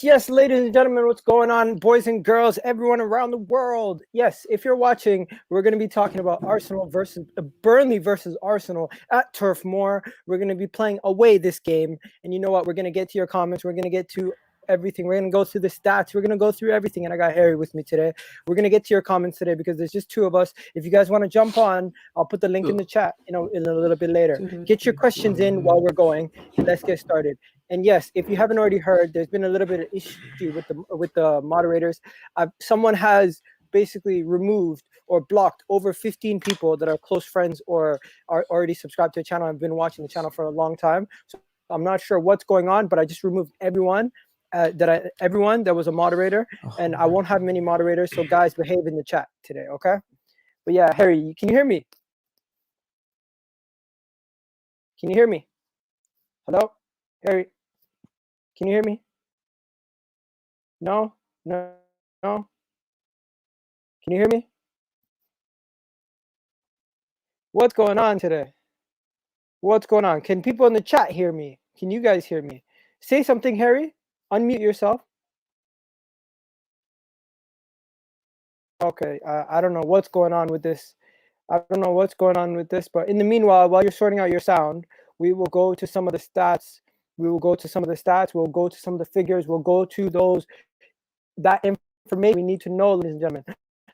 Yes, ladies and gentlemen, what's going on, boys and girls, everyone around the world? Yes, if you're watching, we're going to be talking about Burnley versus Arsenal at Turf Moor. We're going to be playing away this game, and you know what? We're going to get to your comments. We're going to get to everything. We're going to go through the stats. We're going to go through everything, and I got Harry with me today. We're going to get to your comments today because there's just two of us. If you guys want to jump on, I'll put the link in the chat, in a little bit later. Get your questions in while we're going, and let's get started. And yes, if you haven't already heard, there's been a little bit of issue with the moderators. Someone has basically removed or blocked over 15 people that are close friends or are already subscribed to the channel. I've been watching the channel for a long time, so I'm not sure what's going on, but I just removed everyone everyone that was a moderator, and I won't have many moderators. So guys, behave in the chat today, okay? But yeah, Harry, can you hear me? Can you hear me? Hello, Harry? Can you hear me? No? No? No? Can you hear me? What's going on today? What's going on? Can people in the chat hear me? Can you guys hear me? Say something, Harry. Unmute yourself. Okay, I don't know what's going on with this. I don't know what's going on with this, but in the meanwhile, while you're sorting out your sound, we will go to some of the stats. We'll go to some of the figures. We'll go to that information we need to know, ladies and gentlemen.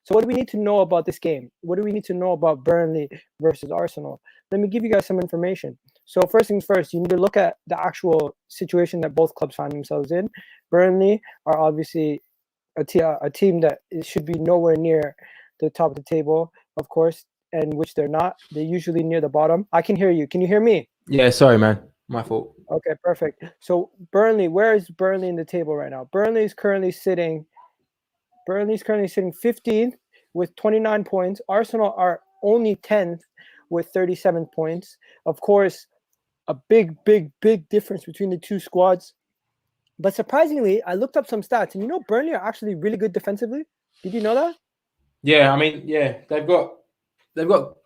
So what do we need to know about this game? What do we need to know about Burnley versus Arsenal? Let me give you guys some information. So first things first, you need to look at the actual situation that both clubs find themselves in. Burnley are obviously a team that should be nowhere near the top of the table, of course, and which they're not. They're usually near the bottom. I can hear you. Can you hear me? Yeah, sorry, man. My fault. Okay, perfect. So Burnley, where is Burnley in the table right now? Burnley's currently sitting 15th with 29 points. Arsenal are only 10th with 37 points. Of course, a big difference between the two squads. But surprisingly, I looked up some stats, and you know Burnley are actually really good defensively. Did you know that? Yeah, I mean, yeah, they've got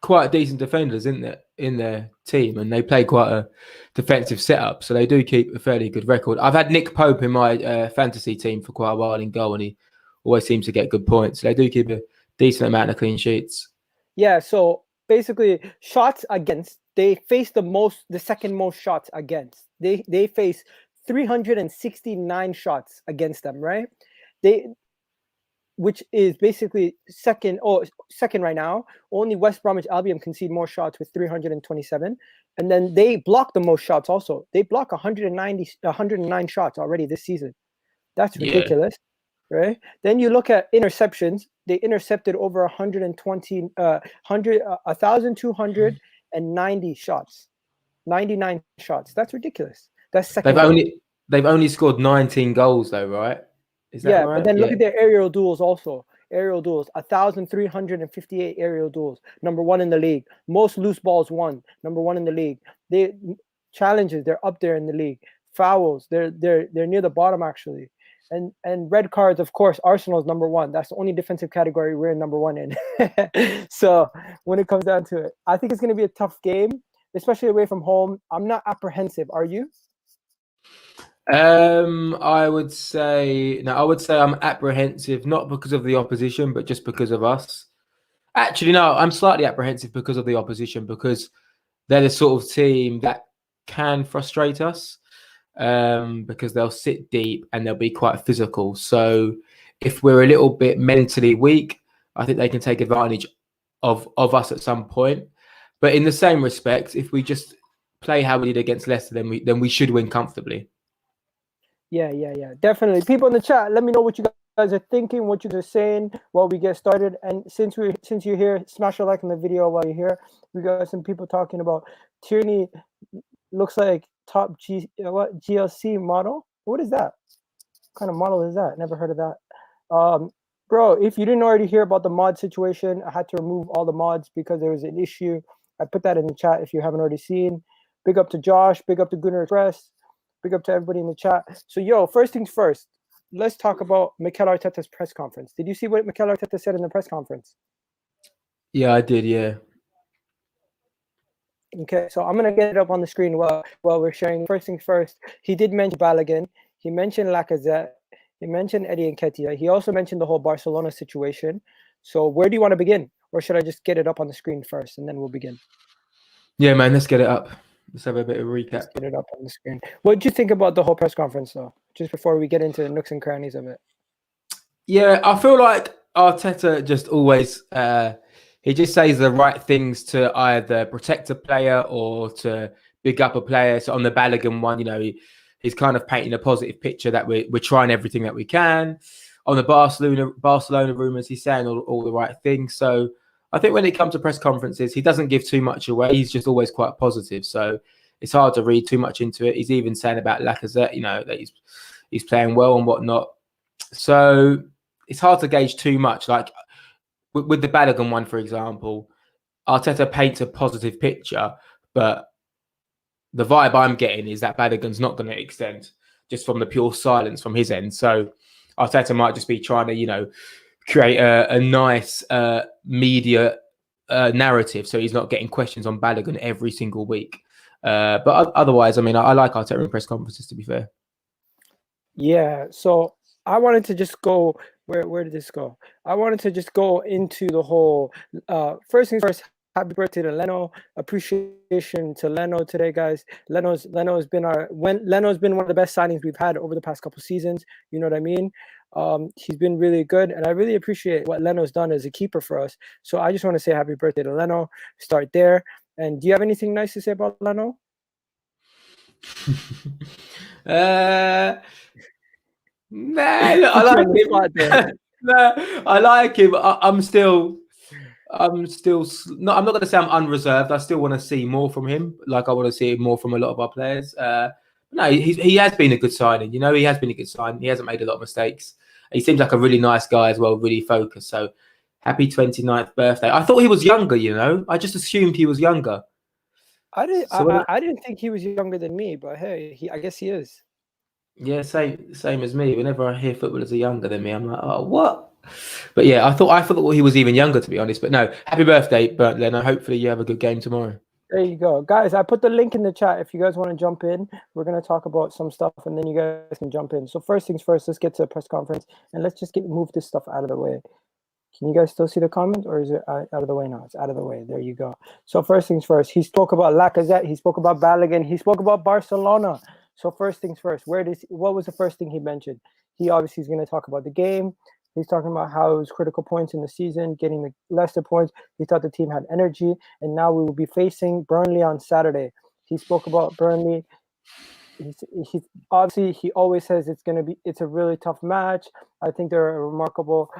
quite decent defenders in their team, and they play quite a defensive setup, so they do keep a fairly good record. I've had Nick Pope in my fantasy team for quite a while in goal, and he always seems to get good points. So they do keep a decent amount of clean sheets. Yeah, so basically shots against, they face the second most shots against. They face 369 shots against them, right? Which is basically second right now. Only West Bromwich Albion concede more shots with 327, and then they block the most shots also. They block 109 shots already this season. That's ridiculous. Yeah. Right? Then you look at interceptions. They intercepted over 1,290 shots, 99 shots. That's ridiculous. That's second. They've only scored 19 goals though, right? Is that right? But then look at their aerial duels also. 1,358 aerial duels. Number one in the league. Most loose balls won. Number one in the league. They challenges, they're up there in the league. Fouls, they're near the bottom actually. And red cards, of course, Arsenal's number one. That's the only defensive category we're number one in. So when it comes down to it, I think it's going to be a tough game, especially away from home. I'm not apprehensive. Are you? I would say I'm apprehensive, not because of the opposition, but just because of us. Actually, no, I'm slightly apprehensive because of the opposition, because they're the sort of team that can frustrate us, because they'll sit deep and they'll be quite physical. So if we're a little bit mentally weak, I think they can take advantage of us at some point. But in the same respect, if we just play how we did against Leicester, then we should win comfortably. Yeah, definitely. People in the chat, let me know what you guys are thinking, what you guys are saying while we get started. And since you're here, smash a like on the video while you're here. We got some people talking about Tierney looks like top GLC model. What is that? What kind of model is that? Never heard of that. Bro, if you didn't already hear about the mod situation, I had to remove all the mods because there was an issue. I put that in the chat if you haven't already seen. Big up to Josh, big up to Gunnar Express. Big up to everybody in the chat. So, first things first, let's talk about Mikel Arteta's press conference. Did you see what Mikel Arteta said in the press conference? Yeah, I did, yeah. Okay, so I'm going to get it up on the screen while we're sharing. First things first, he did mention Balogun. He mentioned Lacazette. He mentioned Eddie Nketiah. He also mentioned the whole Barcelona situation. So where do you want to begin? Or should I just get it up on the screen first and then we'll begin? Yeah, man, let's get it up. Let's have a bit of a recap. Let's get it up on the screen. What did you think about the whole press conference, though? Just before we get into the nooks and crannies of it. Yeah, I feel like Arteta just always he just says the right things to either protect a player or to big up a player. So on the Balogun one, he's kind of painting a positive picture that we're trying everything that we can. On the Barcelona rumours, he's saying all the right things. So I think when it comes to press conferences, he doesn't give too much away. He's just always quite positive. So it's hard to read too much into it. He's even saying about Lacazette, that he's playing well and whatnot. So it's hard to gauge too much. Like with the Balogun one, for example, Arteta paints a positive picture, but the vibe I'm getting is that Balogun's not going to extend just from the pure silence from his end. So Arteta might just be trying to, create a nice media narrative, so he's not getting questions on Balogun every single week. But otherwise, I like Arteta in press conferences, to be fair. Yeah, so I wanted to just go, where did this go? I wanted to just go into the whole, first things first, happy birthday to Leno. Appreciation to Leno today, guys. Leno's been one of the best signings we've had over the past couple seasons. You know what I mean? He's been really good, and I really appreciate what Leno's done as a keeper for us. So I just want to say happy birthday to Leno. Start there. And do you have anything nice to say about Leno? Nah, look, I like him. Nah, I like him. I'm not going to say I'm unreserved. I still want to see more from him. Like I want to see more from a lot of our players. No, he has been a good signing. He has been a good signing. He hasn't made a lot of mistakes. He seems like a really nice guy as well, really focused. So happy 29th birthday. I thought he was younger, I just assumed he was younger. I didn't think he was younger than me, but hey, I guess he is. Yeah, same as me. Whenever I hear footballers are younger than me, I'm like, oh, what? But yeah, I thought he was even younger, to be honest. But no, happy birthday, Burnt Leno. Hopefully you have a good game tomorrow. There you go. Guys, I put the link in the chat if you guys want to jump in. We're going to talk about some stuff, and then you guys can jump in. So first things first, let's get to the press conference, and let's just move this stuff out of the way. Can you guys still see the comment, or is it out of the way now? It's out of the way. There you go. So first things first, he spoke about Lacazette. He spoke about Balogun. He spoke about Barcelona. So first things first, what was the first thing he mentioned? He obviously is going to talk about the game. He's talking about how it was critical points in the season, getting the Leicester points. He thought the team had energy, and now we will be facing Burnley on Saturday. He spoke about Burnley. He obviously, he always says it's a really tough match. I think they're a remarkable.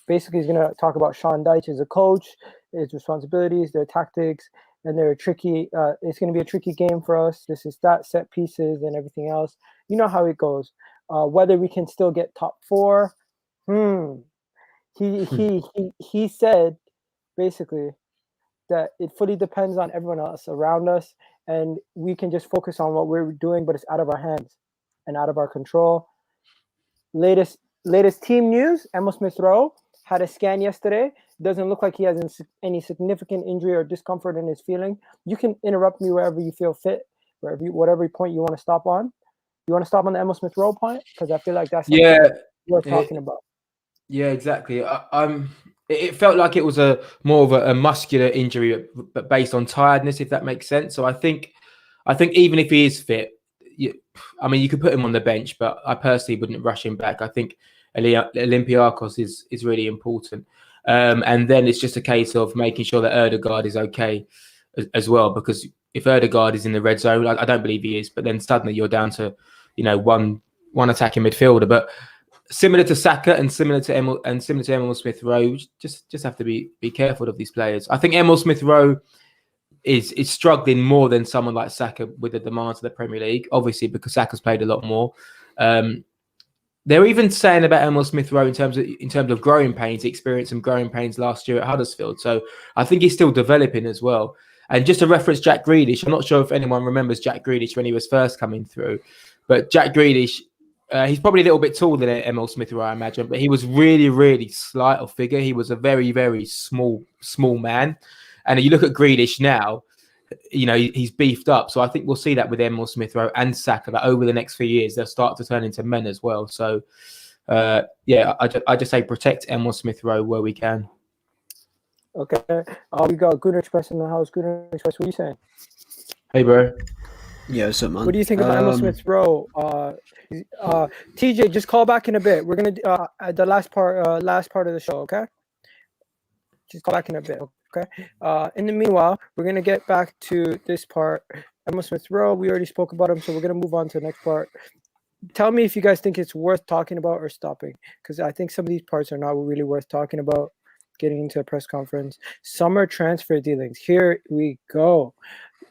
Basically, he's going to talk about Sean Dyche as a coach, his responsibilities, their tactics, and they're tricky. It's going to be a tricky game for us. This is set pieces and everything else. You know how it goes. Whether we can still get top 4, he said basically that it fully depends on everyone else around us, and we can just focus on what we're doing, but it's out of our hands and out of our control. Latest team news: Emil Smith-Rowe had a scan yesterday. Doesn't look like he has any significant injury or discomfort in his feeling. You can interrupt me wherever you feel fit, whatever point you want to stop on. You want to stop on the Emil Smith-Rowe point? Because I feel like that's worth talking about. Yeah, exactly. It felt like it was more of a muscular injury, but based on tiredness, if that makes sense. So I think even if he is fit, you could put him on the bench, but I personally wouldn't rush him back. I think Olympiacos is really important. And then it's just a case of making sure that Ødegaard is okay as well, because if Ødegaard is in the red zone, I don't believe he is, but then suddenly you're down to, one attacking midfielder. But similar to Saka and similar to Emil Smith-Rowe, just have to be careful of these players. I think Emil Smith-Rowe is struggling more than someone like Saka with the demands of the Premier League, obviously because Saka's played a lot more. They're even saying about Emil Smith-Rowe in terms of growing pains. He experienced some growing pains last year at Huddersfield, so I think he's still developing as well. And just to reference Jack Grealish, I'm not sure if anyone remembers Jack Grealish when he was first coming through, but Jack Grealish, he's probably a little bit taller than Emil Smith-Rowe, I imagine, but he was really, really slight of figure. He was a very, very small man. And you look at Grealish now, he's beefed up. So I think we'll see that with Emile Smith Rowe and Saka, that over the next few years they'll start to turn into men as well. So I just say protect Emile Smith Rowe where we can. Okay. We got Gunnar Express in the house. Gunnar Express, what are you saying? Hey, bro. Yeah, what's up, man? What do you think about Emile Smith Rowe? TJ, just call back in a bit. We're gonna at the last part of the show. Okay. Just call back in a bit. Okay. In the meanwhile, we're gonna get back to this part. Emile Smith Rowe. We already spoke about him, so we're gonna move on to the next part. Tell me if you guys think it's worth talking about or stopping, because I think some of these parts are not really worth talking about. Getting into a press conference. Summer transfer dealings. Here we go.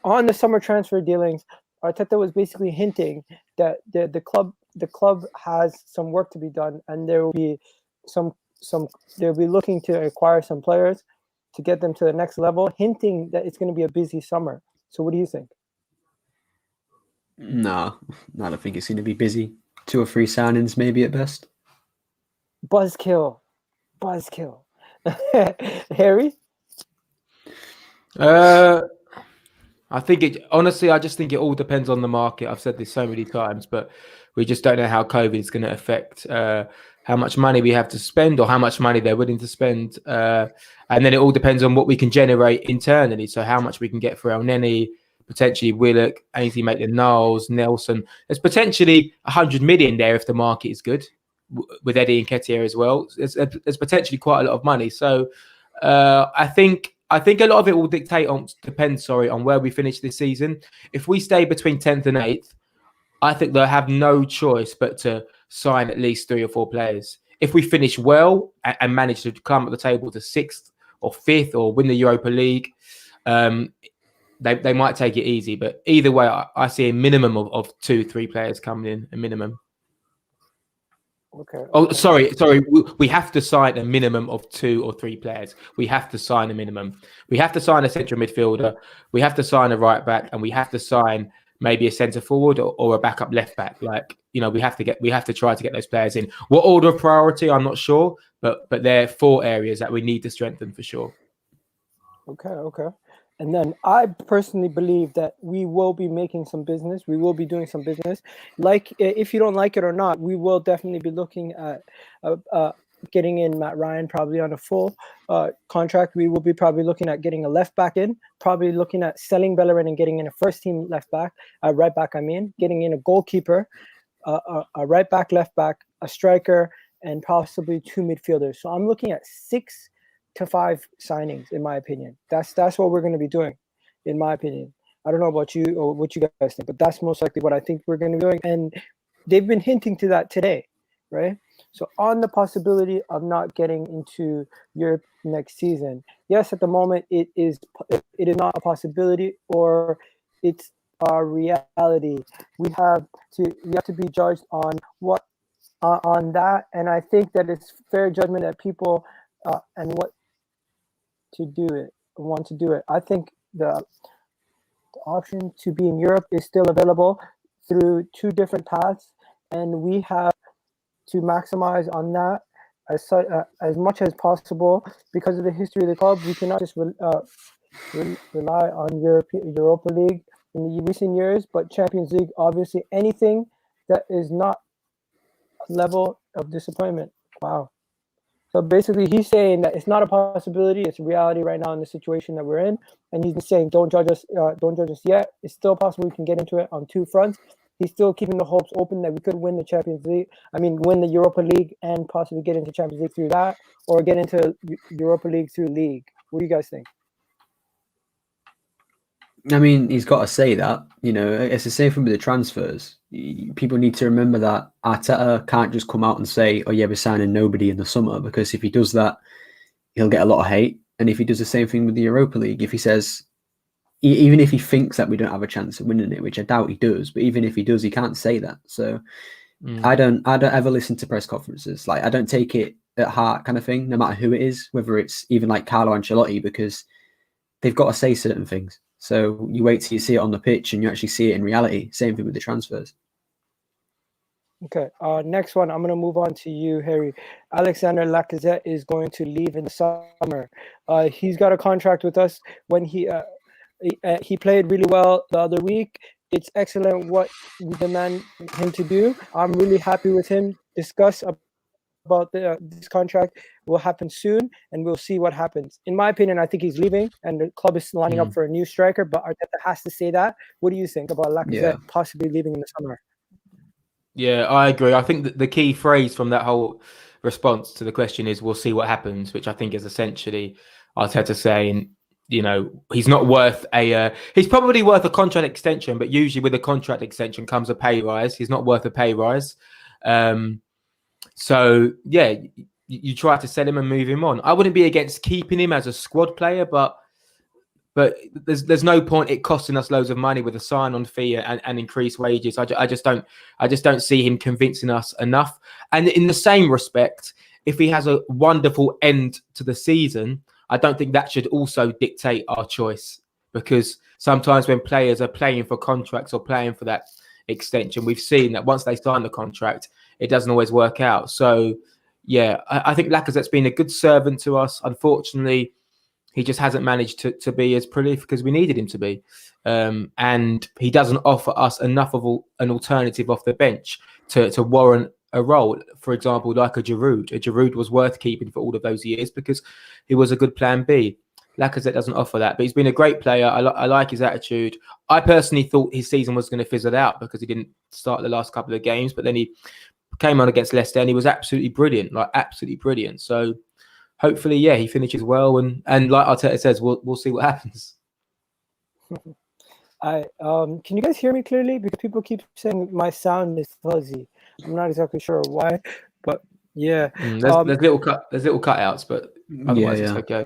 On the summer transfer dealings, Arteta was basically hinting that the club has some work to be done, and there will be they'll be looking to acquire some players to get them to the next level, hinting that it's going to be a busy summer. So what do you think? No, I don't think it's going to be busy. 2 or 3 signings maybe at best. Buzzkill. Harry? I just think it all depends on the market. I've said this so many times, but we just don't know how COVID is going to affect how much money we have to spend or how much money they're willing to spend. And then it all depends on what we can generate internally. So how much we can get for El Neni, potentially Willock, Ainsley Maitland-Niles, Nelson. There's potentially 100 million there if the market is good, with Eddie Nketiah as well. There's potentially quite a lot of money. So I think a lot of it will depend on where we finish this season. If we stay between 10th and 8th, I think they'll have no choice but to sign at least 3 or 4 players. If we finish well and manage to climb up the table to 6th or 5th or win the Europa League, they might take it easy. But either way, I see a minimum of 2-3 players coming in, a minimum. Okay. Oh, sorry. We have to sign a minimum of 2 or 3 players. We have to sign a minimum. We have to sign a central midfielder. We have to sign a right back, and we have to sign maybe a centre forward or a backup left back. We have to try to get those players in. What order of priority, I'm not sure, but there are 4 areas that we need to strengthen for sure. Okay. And then I personally believe that we will be making some business. We will be doing some business. Like, if you don't like it or not, we will definitely be looking at getting in Matt Ryan probably on a full contract. We will be probably looking at getting a left back in, probably looking at selling Bellerin and getting in a first team right back, getting in a goalkeeper, a right back, left back, a striker, and possibly 2 midfielders. So I'm looking at 6 to 5 signings, in my opinion. That's what we're going to be doing, in my opinion. I don't know about you or what you guys think, but that's most likely what I think we're going to be doing. And they've been hinting to that today, right? So on the possibility of not getting into Europe next season, yes, at the moment it is not a possibility, or it's our reality. We have to be judged on that, and I think that it's fair judgment that people and what want to do it. I think the option to be in Europe is still available through 2 different paths, and we have to maximize on that as much as possible. Because of the history of the club, we cannot just rely on Europa League in the recent years, but Champions League, obviously, anything that is not a level of disappointment. Wow. So basically, he's saying that it's not a possibility; it's a reality right now in the situation that we're in. And he's saying, "Don't judge us yet. It's still possible we can get into it on 2 fronts." He's still keeping the hopes open that we could win the Champions League. Win the Europa League and possibly get into Champions League through that, or get into Europa League through league. What do you guys think? He's got to say that. It's the same thing with the transfers. People need to remember that Arteta can't just come out and say, "Oh yeah, we're signing nobody in the summer," because if he does that, he'll get a lot of hate. And if he does the same thing with the Europa League, if he says, even if he thinks that we don't have a chance of winning it, which I doubt he does, but even if he does, he can't say that. So I don't ever listen to press conferences. I don't take it at heart, kind of thing, no matter who it is, whether it's even like Carlo Ancelotti, because they've got to say certain things. So you wait till you see it on the pitch and you actually see it in reality. Same thing with the transfers. Okay. Next one, I'm going to move on to you, Harry. Alexander Lacazette is going to leave in the summer. He's got a contract with us when he He played really well the other week. It's excellent what we demand him to do. I'm really happy with him. Discuss about this contract will happen soon, and we'll see what happens. In my opinion, I think he's leaving, and the club is lining up for a new striker. But Arteta has to say that. What do you think about Lacazette possibly leaving in the summer? Yeah, I agree. I think that the key phrase from that whole response to the question is "we'll see what happens," which I think is essentially Arteta saying, you know, he's not worth a. He's probably worth a contract extension, but usually with a contract extension comes a pay rise. He's not worth a pay rise. So yeah, you try to sell him and move him on. I wouldn't be against keeping him as a squad player, but there's no point it costing us loads of money with a sign-on fee and increased wages. I just don't see him convincing us enough. And in the same respect, if he has a wonderful end to the season, I don't think that should also dictate our choice, because sometimes when players are playing for contracts or playing for that extension, we've seen that once they sign the contract, it doesn't always work out. So, yeah, I think Lacazette's been a good servant to us. Unfortunately, he just hasn't managed to be as prolific as we needed him to be. And he doesn't offer us enough of an alternative off the bench to warrant a role. For example, like a Giroud. A Giroud was worth keeping for all of those years because he was a good plan B. Lacazette doesn't offer that, but he's been a great player. I like his attitude. I personally thought his season was going to fizzle out because he didn't start the last couple of games, but then he came on against Leicester and he was absolutely brilliant, absolutely brilliant. So hopefully, yeah, he finishes well, and like Arteta says, we'll see what happens. Can you guys hear me clearly? Because people keep saying my sound is fuzzy. I'm not exactly sure why, but yeah. There's little cutouts, but otherwise it's okay.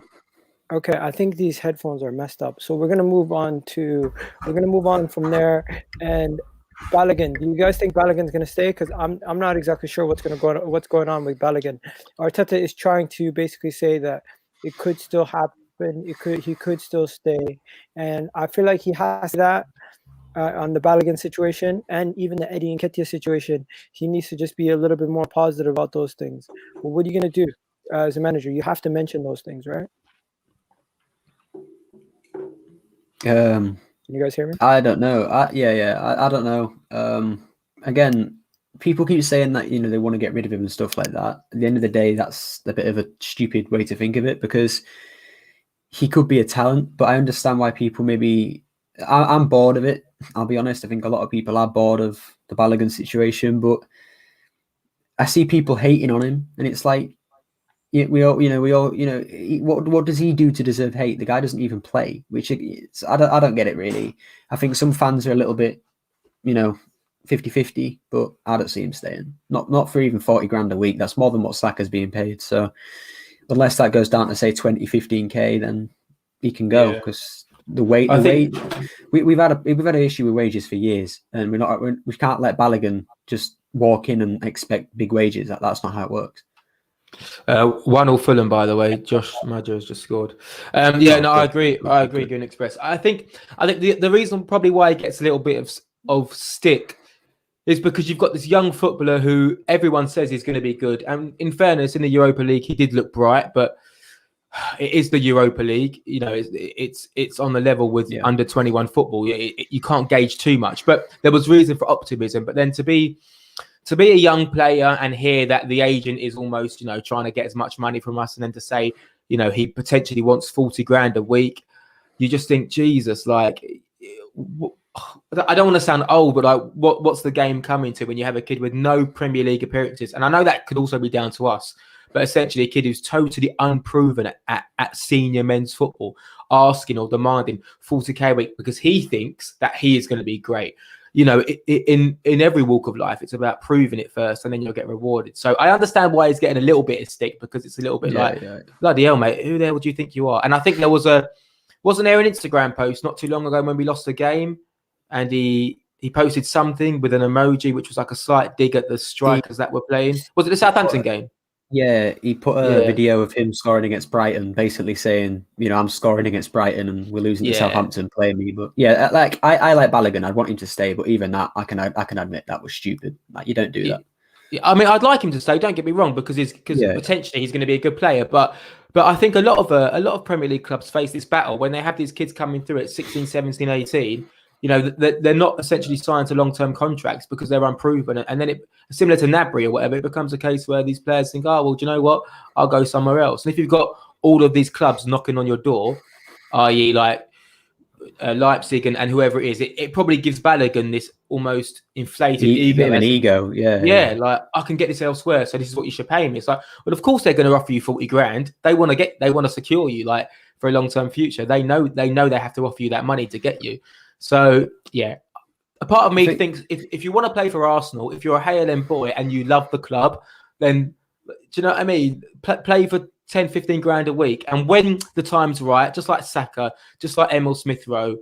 Okay, I think these headphones are messed up. So we're gonna move on from there. And Balogun, do you guys think Balogun's gonna stay? Because I'm not exactly sure what's going on with Balogun. Arteta is trying to basically say that it could still happen. He could still stay, and I feel like he has that on the Balogun situation and even the Eddie Nketiah situation. He needs to just be a little bit more positive about those things. Well, what are you gonna do as a manager? You have to mention those things, right? Can you guys hear me? I don't know. I don't know. Again, people keep saying that, you know, they want to get rid of him and stuff like that. At the end of the day, that's a bit of a stupid way to think of it, because he could be a talent, but I understand why people maybe... I'm bored of it. I'll be honest. I think a lot of people are bored of the Balogun situation, but I see people hating on him, and it's like, what does he do to deserve hate? The guy doesn't even play, which I don't get it really. I think some fans are a little bit, 50-50, but I don't see him staying. Not for even 40 grand a week. That's more than what Saka's being paid. So unless that goes down to say 20, 15k, then he can go, because we've had an issue with wages for years, and we can't let Balogun just walk in and expect big wages. That's not how it works. 1-0 Fulham, by the way. Josh Maggio has just scored. I agree. Green Express. I think the reason probably why he gets a little bit of stick is because you've got this young footballer who everyone says is going to be good. And in fairness, in the Europa League, he did look bright, but it is the Europa League. You know, it's on the level with under 21 football. You can't gauge too much, but there was reason for optimism. But then to be a young player and hear that the agent is almost, trying to get as much money from us, and then to say, he potentially wants 40 grand a week, you just think, Jesus, like, I don't want to sound old, but like, what's the game coming to when you have a kid with no Premier League appearances? And I know that could also be down to us, but essentially a kid who's totally unproven at senior men's football, asking or demanding 40k a week because he thinks that he is going to be great. In every walk of life, it's about proving it first, and then you'll get rewarded. So I understand why he's getting a little bit of stick, because it's a little bit bloody hell, mate, who the hell do you think you are? And I think there wasn't there an Instagram post not too long ago when we lost a game, and he posted something with an emoji which was like a slight dig at the strikers that were playing. Was it the Southampton game? Yeah, he put a video of him scoring against Brighton, basically saying, I'm scoring against Brighton and we're losing to Southampton, playing me. But yeah, like I like Balogun. I'd want him to stay, but even that, I can admit that was stupid. Like, you don't do that. I mean, I'd like him to stay. Don't get me wrong, because potentially he's going to be a good player. But I think a lot of Premier League clubs face this battle when they have these kids coming through at 16, 17, 18. You know, they're not essentially signed to long-term contracts because they're unproven. And then similar to Gnabry or whatever, it becomes a case where these players think, oh, well, do you know what? I'll go somewhere else. And if you've got all of these clubs knocking on your door, i.e. like Leipzig and whoever it is, it probably gives Balogun this almost inflated ego. Bit of an ego, yeah. Like, I can get this elsewhere, so this is what you should pay me. It's like, well, of course they're going to offer you 40 grand. They want to secure you like for a long-term future. They know they have to offer you that money to get you. So yeah, a part of me thinks if you want to play for Arsenal, if you're a HLM boy and you love the club, then do you know what I mean? Play for 10, 15 grand a week. And when the time's right, just like Saka, just like Emil Smith-Rowe,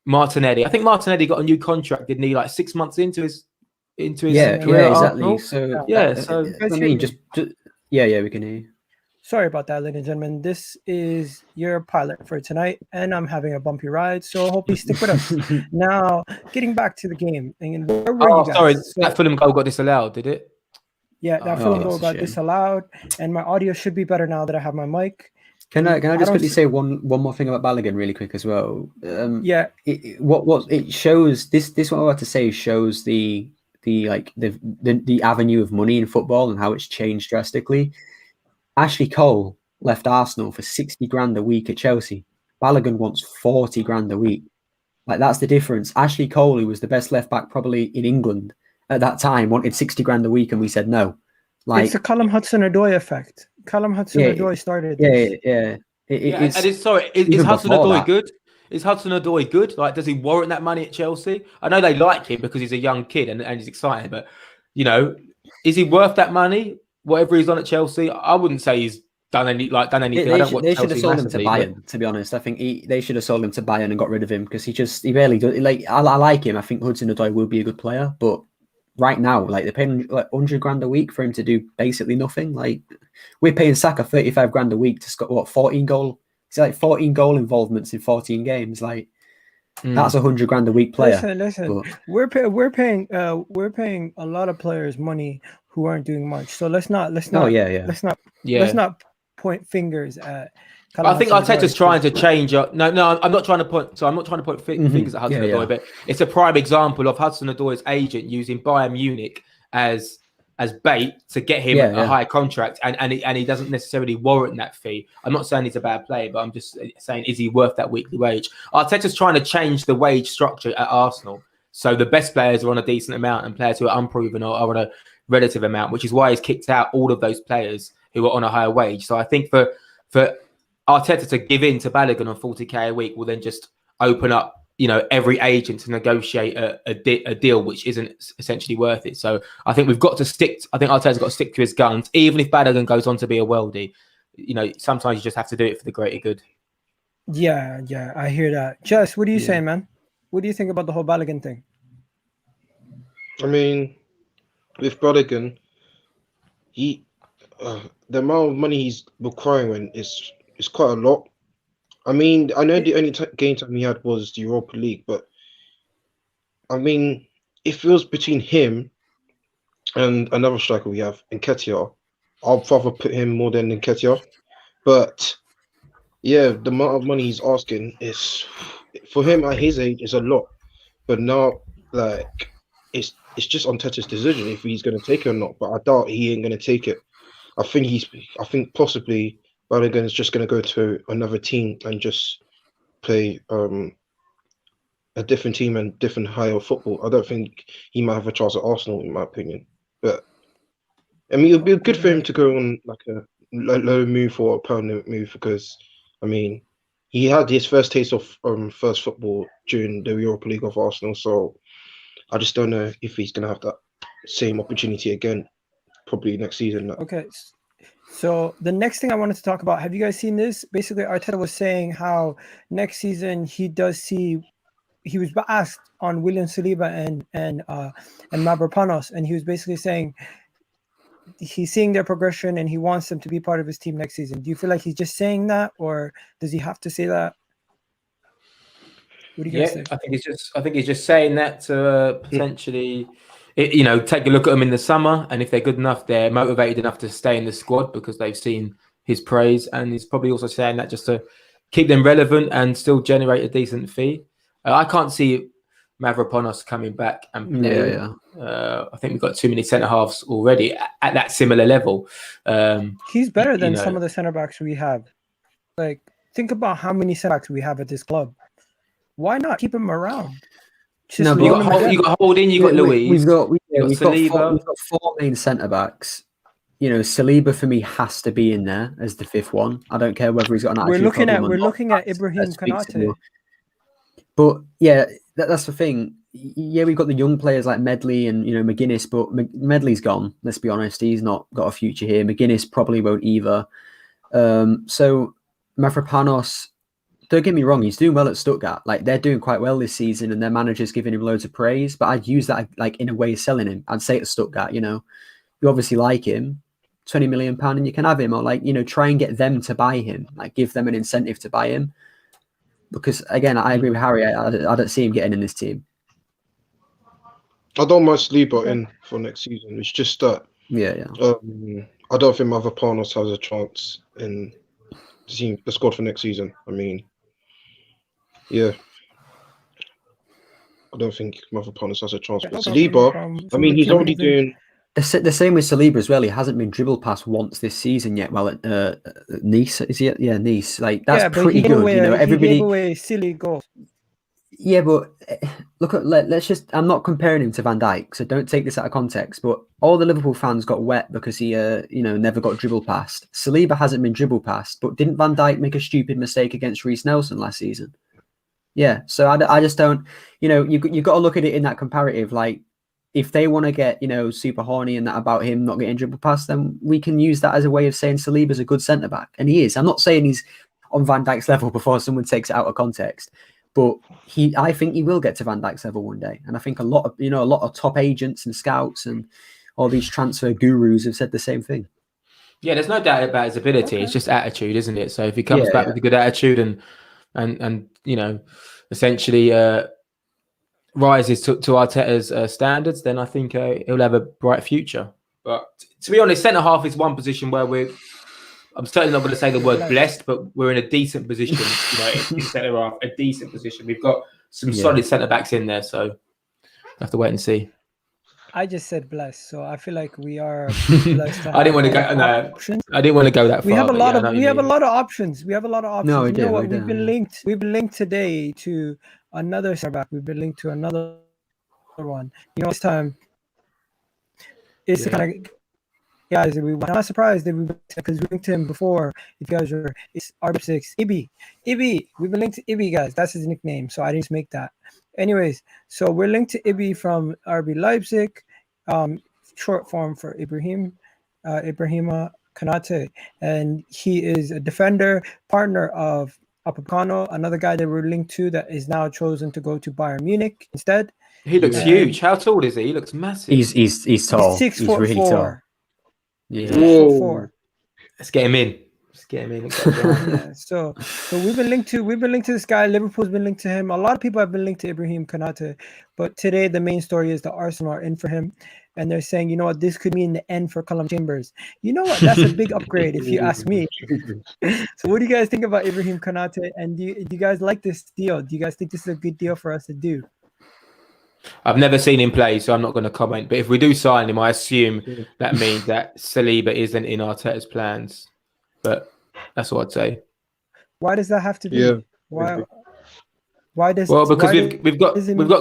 Martinelli. I think Martinelli got a new contract, didn't he? Like 6 months into his career. Yeah, exactly. Arsenal. So I mean, just we can hear you. Sorry about that, ladies and gentlemen. This is your pilot for tonight, and I'm having a bumpy ride, so hope you stick with us. Now, getting back to the game, and where were you guys? Sorry, that Fulham goal got disallowed, did it? Yeah, that Fulham goal got disallowed, and my audio should be better now that I have my mic. Can I just quickly say one more thing about Balogun really quick as well? What it shows, this what I want to say shows the avenue of money in football and how it's changed drastically. Ashley Cole left Arsenal for 60 grand a week at Chelsea. Balogun wants 40 grand a week. Like, that's the difference. Ashley Cole, who was the best left back probably in England at that time, wanted 60 grand a week, and we said no. Like, it's a Callum Hudson-Odoi effect. Callum Hudson-Odoi started this. Is Hudson-Odoi good? Is Hudson-Odoi good? Like, does he warrant that money at Chelsea? I know they like him because he's a young kid and he's exciting, but, you know, is he worth that money? Whatever he's on at Chelsea, I wouldn't say he's done anything. They should have sold him to Bayern. To be honest, I think they should have sold him to Bayern and got rid of him because he barely does. Like, I like him. I think Hudson-Odoi will be a good player, but right now, like, they're paying like 100 grand a week for him to do basically nothing. Like, we're paying Saka 35 grand a week to score 14 goal. It's like 14 goal involvements in 14 games. Like, that's 100 grand a week player. Listen. But we're paying a lot of players money who aren't doing much. So let's not point fingers at. I think Arteta's trying to change up. No, I'm not trying to point. So I'm not trying to point fingers at Hudson-Odoi, but it's a prime example of Hudson-Odoi's agent using Bayern Munich as bait to get him a high contract, and he doesn't necessarily warrant that fee. I'm not saying he's a bad player, but I'm just saying, is he worth that weekly wage? Arteta's trying to change the wage structure at Arsenal, so the best players are on a decent amount, and players who are unproven are on a relative amount, which is why he's kicked out all of those players who are on a higher wage. So I think for Arteta to give in to Balogun on 40k a week will then just open up, you know, every agent to negotiate a deal which isn't essentially worth it. So I think we've got to I think Arteta's got to stick to his guns, even if Balogun goes on to be a worldie. You know, sometimes you just have to do it for the greater good. Yeah, I hear that. Jess, what do you say, man? What do you think about the whole Balogun thing? I mean, with Balogun, the amount of money he's requiring is quite a lot. I mean, I know the only game time he had was the Europa League, but I mean, if it was between him and another striker we have, Nketiah, I'll rather put him more than Nketiah. But yeah, the amount of money he's asking is, for him at his age, is a lot. But now, like, it's just on Teta's decision if he's going to take it or not. But I doubt he ain't going to take it. I think possibly Balogun is just going to go to another team and just play a different team and different higher football. I don't think he might have a chance at Arsenal, in my opinion. But I mean, it'd be good for him to go on like a low move or a permanent move, because I mean, he had his first taste of first football during the Europa League of Arsenal. So I just don't know if he's going to have that same opportunity again, probably next season. Okay. So the next thing I wanted to talk about, have you guys seen this? Basically, Arteta was saying how next season he was asked on William Saliba and Mavropanos, and he was basically saying he's seeing their progression and he wants them to be part of his team next season. Do you feel like he's just saying that, or does he have to say that? What do you guys think? I think he's just saying that to potentially take a look at them in the summer, and if they're good enough, they're motivated enough to stay in the squad because they've seen his praise, and he's probably also saying that just to keep them relevant and still generate a decent fee. I can't see Mavropanos coming back and playing. I think we've got too many centre halves already at that similar level. He's better than some of the centre backs we have. Like, think about how many centre backs we have at this club. Why not keep him around? You got Holding, you got Louise. We've got four main centre backs. Saliba for me has to be in there as the fifth one. I don't care whether he's got an attitude problem. We're looking at Ibrahim Konate. But yeah, that's the thing. Yeah, we've got the young players like Medley and McGuinness, but Medley's gone. Let's be honest, he's not got a future here. McGuinness probably won't either. So Mavropanos, don't get me wrong, he's doing well at Stuttgart. Like, they're doing quite well this season, and their manager's giving him loads of praise. But I'd use that like in a way of selling him. I'd say to Stuttgart, you obviously like him, £20 million, and you can have him, or try and get them to buy him, like give them an incentive to buy him. Because again, I agree with Harry. I don't see him getting in this team. I don't mind Saliba in for next season. It's just that I don't think Mavropanos has a chance in the squad for next season. I mean, I don't think Mavropanos has a chance. But Saliba, I mean, he's already doing. The same with Saliba as well. He hasn't been dribbled past once this season yet. Well, at Nice, is he? Yeah, Nice. Like, that's pretty good. Everybody he gave away silly goals. Yeah, but look at let's just. I'm not comparing him to Van Dijk, so don't take this out of context. But all the Liverpool fans got wet because he, never got dribbled past. Saliba hasn't been dribbled past, but didn't Van Dijk make a stupid mistake against Reece Nelson last season? Yeah, so I just don't. You got to look at it in that comparative. Like, if they want to get, super horny and that about him not getting dribbled past, then we can use that as a way of saying Saliba's a good centre back, and he is. I'm not saying he's on Van Dijk's level before someone takes it out of context. But I think he will get to Van Dijk's level one day, and I think a lot of top agents and scouts and all these transfer gurus have said the same thing. Yeah, there's no doubt about his ability. It's just attitude, isn't it? So if he comes back with a good attitude and essentially rises to Arteta's standards, then I think he'll have a bright future. But to be honest, centre half is one position where I'm certainly not going to say the word blessed, but we're in a decent position, in centre half, a decent position. We've got some solid centre backs in there, so we'll have to wait and see. I just said blessed, so I feel like we are blessed. I didn't want to go. No, I didn't want to go that far. We have a lot of options. We have a lot of options. No, you know what? We've been linked today to another centre back. We've been linked to another one. This time it's kind of. Guys, I'm not surprised that because we linked to him before. If you guys are, it's RB6 Ibi. We've been linked to Ibi, guys. That's his nickname, so I didn't make that. Anyways, so we're linked to Ibi from RB Leipzig, short form for Ibrahima Konate, and he is a defender, partner of Upamecano, another guy that we're linked to that is now chosen to go to Bayern Munich instead. He looks huge. How tall is he? He looks massive. He's tall. He's 6'4". He's really tall. Yeah. Whoa. Let's get him in. So we've been linked to this guy. Liverpool's been linked to him. A lot of people have been linked to Ibrahim Konate, but today the main story is the Arsenal are in for him, and they're saying, you know what, this could mean the end for Callum Chambers. You know what, that's a big upgrade if you ask me. So what do you guys think about Ibrahim Konate, and do you guys like this deal? Do you guys think this is a good deal for us to do? I've never seen him play, so I'm not going to comment. But if we do sign him, I assume that means that Saliba isn't in Arteta's plans. But that's what I'd say. Why does that have to be? Yeah. Why does? Well, because we've got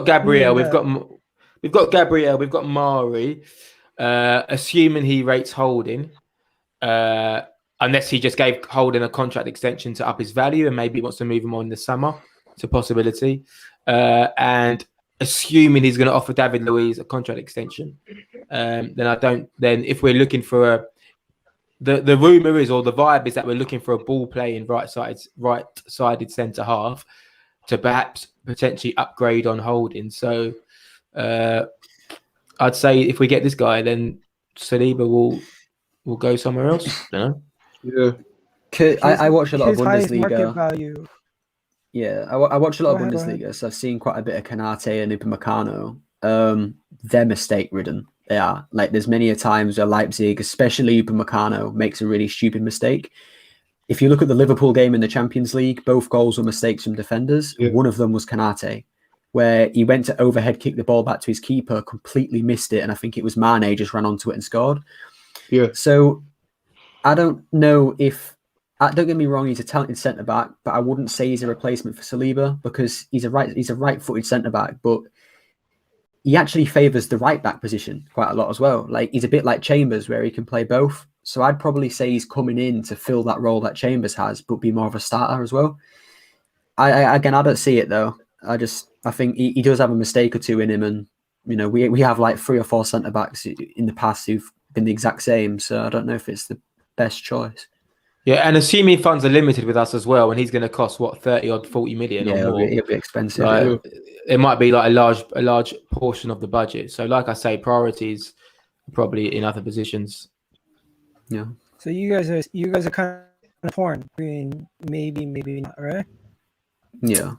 Gabriel, we've got Gabriel, we've got Mari. Assuming he rates Holding, unless he just gave Holding a contract extension to up his value, and maybe he wants to move him on in the summer. It's a possibility. And assuming he's going to offer David Luiz a contract extension, then if we're looking for the rumor is, or the vibe is, that we're looking for a ball playing right-sided centre half to perhaps potentially upgrade on Holding. So I'd say if we get this guy, then Saliba will go somewhere else. Yeah. I watch a lot of Bundesliga. Market value. Yeah, I watch a lot of Bundesliga, so I've seen quite a bit of Konate and Upamecano. they're mistake ridden. They are. Like, there's many a times where Leipzig, especially Upamecano, makes a really stupid mistake. If you look at the Liverpool game in the Champions League, both goals were mistakes from defenders. Yeah. One of them was Kanate, where he went to overhead kick the ball back to his keeper, completely missed it, and I think it was Mane just ran onto it and scored. Yeah. So I don't know if, don't get me wrong, he's a talented centre back, but I wouldn't say he's a replacement for Saliba, because he's a right-footed centre back, but he actually favours the right back position quite a lot as well. Like, he's a bit like Chambers, where he can play both. So I'd probably say he's coming in to fill that role that Chambers has, but be more of a starter as well. I don't see it though. I think he does have a mistake or two in him, and we have like 3 or 4 centre backs in the past who've been the exact same. So I don't know if it's the best choice. Yeah, and assuming funds are limited with us as well, and he's going to cost what 30 or 40 million or more. It'll be expensive. Like, it might be like a large portion of the budget. So, like I say, priorities are probably in other positions. Yeah. So you guys are kind of torn between maybe not, right? Yeah.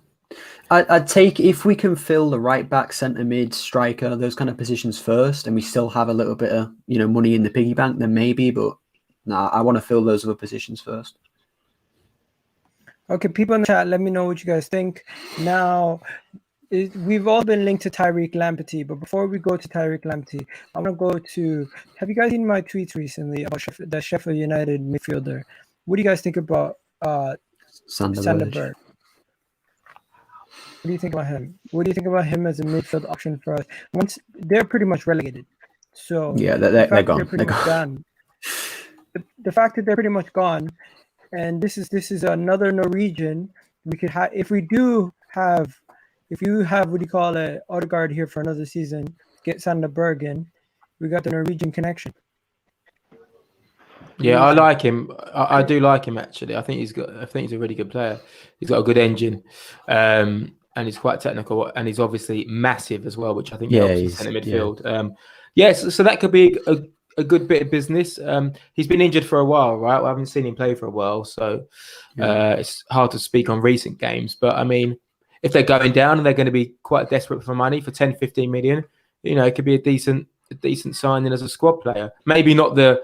I'd take, if we can fill the right back, centre mid, striker, those kind of positions first, and we still have a little bit of money in the piggy bank, then maybe. But no, I want to fill those other positions first. Okay, people in the chat, let me know what you guys think. Now, we've all been linked to Tariq Lamptey, but before we go to Tariq Lamptey, I want to go to, have you guys seen my tweets recently about the Sheffield United midfielder? What do you guys think about Sander Berg? What do you think about him? What do you think about him as a midfield option for us? Once they're pretty much relegated, so yeah, they're gone. They're much gone. The fact that they're pretty much gone, and this is another Norwegian. We could have, if you have what do you call it, Odegaard here for another season, get Sander Berg in. We got the Norwegian connection. Yeah, I like him. I do like him actually. I think he's a really good player. He's got a good engine, and he's quite technical, and he's obviously massive as well, which I think helps his centre midfield. So that could be a good bit of business. He's been injured for a while, right? I haven't seen him play for a while, so it's hard to speak on recent games. But I mean, if they're going down and they're going to be quite desperate for money for 10, 15 million, it could be a decent signing as a squad player. Maybe not the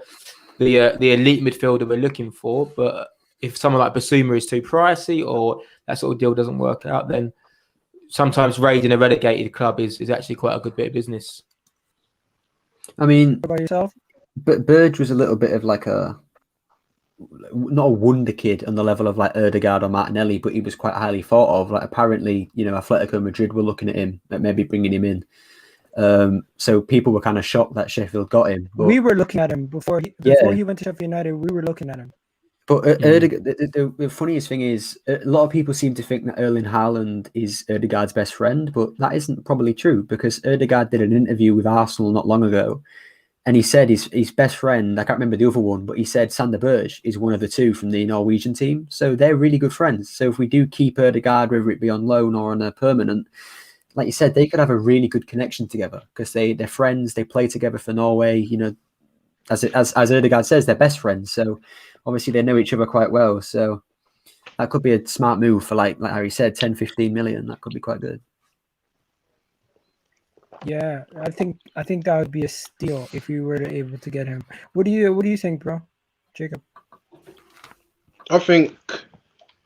elite midfielder we're looking for, but if someone like Basuma is too pricey or that sort of deal doesn't work out, then sometimes raiding a relegated club is actually quite a good bit of business. I mean, What about yourself? But Burge was a little bit of like not a wonder kid on the level of like Ødegaard or Martinelli, but he was quite highly thought of. Like, apparently, Atletico Madrid were looking at him, at maybe bringing him in. So people were kind of shocked that Sheffield got him. But we were looking at him before he went to Sheffield United. We were looking at him. But Ødegaard, the funniest thing is, a lot of people seem to think that Erling Haaland is Ødegaard's best friend, but that isn't probably true, because Ødegaard did an interview with Arsenal not long ago, and he said his best friend, I can't remember the other one, but he said Sander Berge is one of the two from the Norwegian team. So they're really good friends. So if we do keep Ødegaard, whether it be on loan or on a permanent, like you said, they could have a really good connection together, because they're friends. They play together for Norway. As Ødegaard says, they're best friends. So obviously they know each other quite well. So that could be a smart move for like how he said, 10, 15 million. That could be quite good. Yeah, I think that would be a steal if we were able to get him. What do you think, bro? Jacob? I think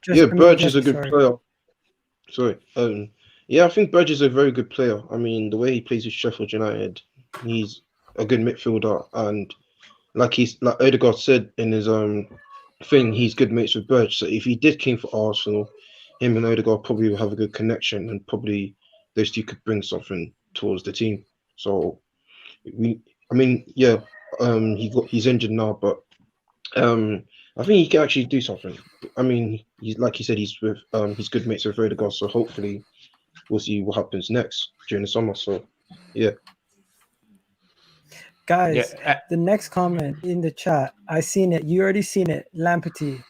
Burge is a good player. Sorry. I think Burge is a very good player. I mean, the way he plays with Sheffield United, he's a good midfielder, and like Ødegaard said in his thing, he's good mates with Burge. So if he did came for Arsenal, him and Ødegaard probably will have a good connection, and probably those two could bring something towards the team. So he's injured now, but I think he can actually do something. I mean, he's like you said, he's with he's good mates with Ødegaard, so hopefully we'll see what happens next during the summer. So yeah. Guys, the next comment in the chat, I seen it. You already seen it. Lamptey.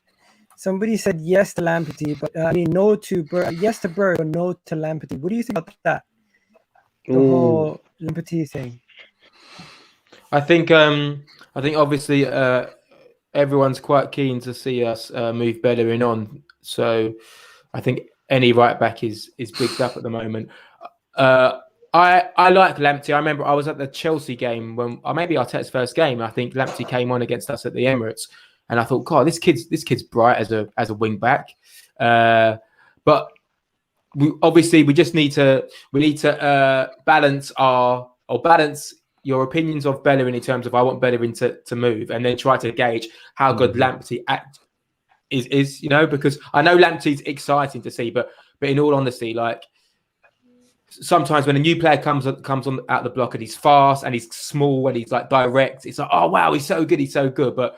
Somebody said yes to Lamptey, but no to Berg. Yes to Berg, but no to Lamptey. What do you think about that? The whole Lamptey thing. I think obviously everyone's quite keen to see us move Bellerin on. So I think any right back is bigged up at the moment. I like Lamptey. I remember I was at the Chelsea game when, or maybe Arteta's first game. I think Lamptey came on against us at the Emirates, and I thought, God, this kid's bright as a wing back. But we just need to balance your opinions of Bellerin in terms of I want Bellerin to move, and then try to gauge how good Lamptey is, because I know Lamptey's exciting to see, but in all honesty, like, sometimes when a new player comes on out the block and he's fast and he's small and he's like direct, it's like, oh wow, he's so good. But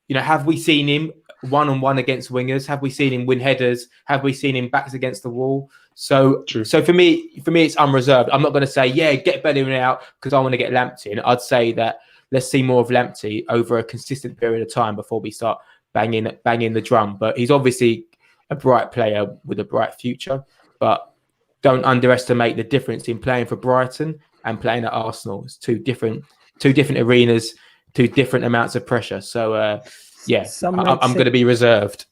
have we seen him one-on-one against wingers? Have we seen him win headers? Have we seen him backs against the wall? So for me, it's unreserved. I'm not going to say, get Bellerin out because I want to get Lamptey in. I'd say that let's see more of Lamptey over a consistent period of time before we start banging the drum. But he's obviously a bright player with a bright future. But don't underestimate the difference in playing for Brighton and playing at Arsenal. It's two different arenas, two different amounts of pressure. So I'm going to be reserved.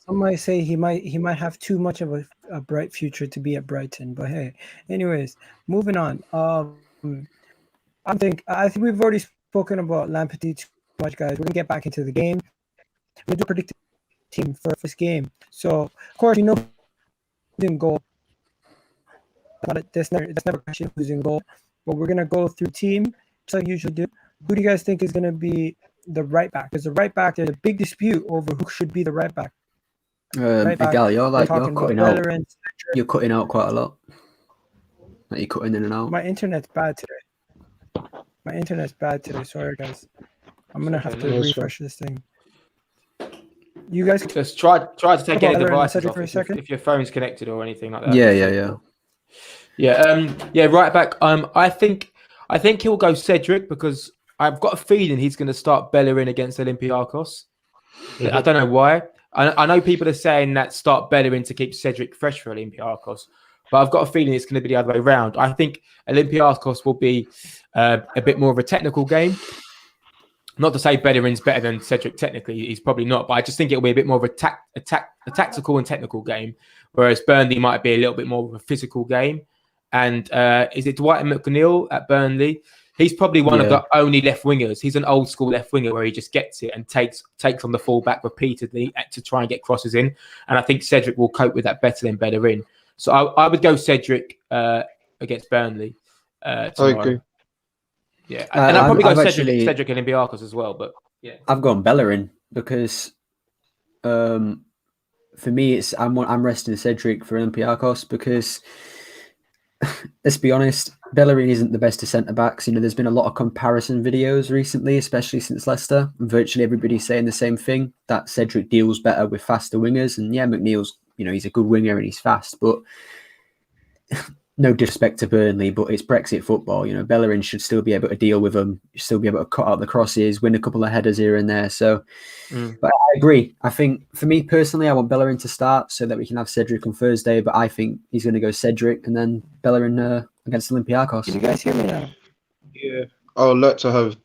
Some might say he might have too much of a bright future to be at Brighton. But hey, anyways, moving on. I think we've already spoken about Lamptey too much, guys. We're gonna get back into the game. We're gonna predict the team for this game. So of course who's in goal. But that's never a question who's in goal. But we're gonna go through team, just like we usually do. Who do you guys think is gonna be the right back? Because the right back, there's a big dispute over who should be the right back. Miguel, you're cutting out. You're cutting out quite a lot. Like you're cutting in and out. My internet's bad today. Sorry, guys. I'm gonna have to refresh this thing. You guys just try to take any devices off for a second. if your phone's connected or anything like that. Yeah. Right back. I think he'll go Cedric because I've got a feeling he's going to start Bellerin against Olympiacos. Mm-hmm. I don't know why. I know people are saying that start Bellerin to keep Cedric fresh for Olympiacos, but I've got a feeling it's going to be the other way around. I think Olympiacos will be a bit more of a technical game. Not to say Bellerin's better than Cedric technically, he's probably not, but I just think it'll be a bit more of a tactical and technical game, whereas Burnley might be a little bit more of a physical game. And is it Dwight McNeil at Burnley? He's probably one of the only left wingers. He's an old school left winger where he just gets it and takes on the fullback repeatedly to try and get crosses in. And I think Cedric will cope with that better than Bellerin. So I would go Cedric against Burnley tomorrow. I agree. Yeah, and I'll probably go Cedric and Olympiacos as well. But yeah, I've gone Bellerin because for me, I'm resting Cedric for Olympiacos because let's be honest, Bellerin isn't the best of centre backs. There's been a lot of comparison videos recently, especially since Leicester. And virtually everybody's saying the same thing, that Cedric deals better with faster wingers. And McNeil's, he's a good winger and he's fast, but no disrespect to Burnley, but it's Brexit football. Bellerin should still be able to deal with them, still be able to cut out the crosses, win a couple of headers here and there. So, but I agree. I think for me personally, I want Bellerin to start so that we can have Cedric on Thursday. But I think he's going to go Cedric and then Bellerin against Olympiacos. Can you guys hear me now? Yeah, I would like to have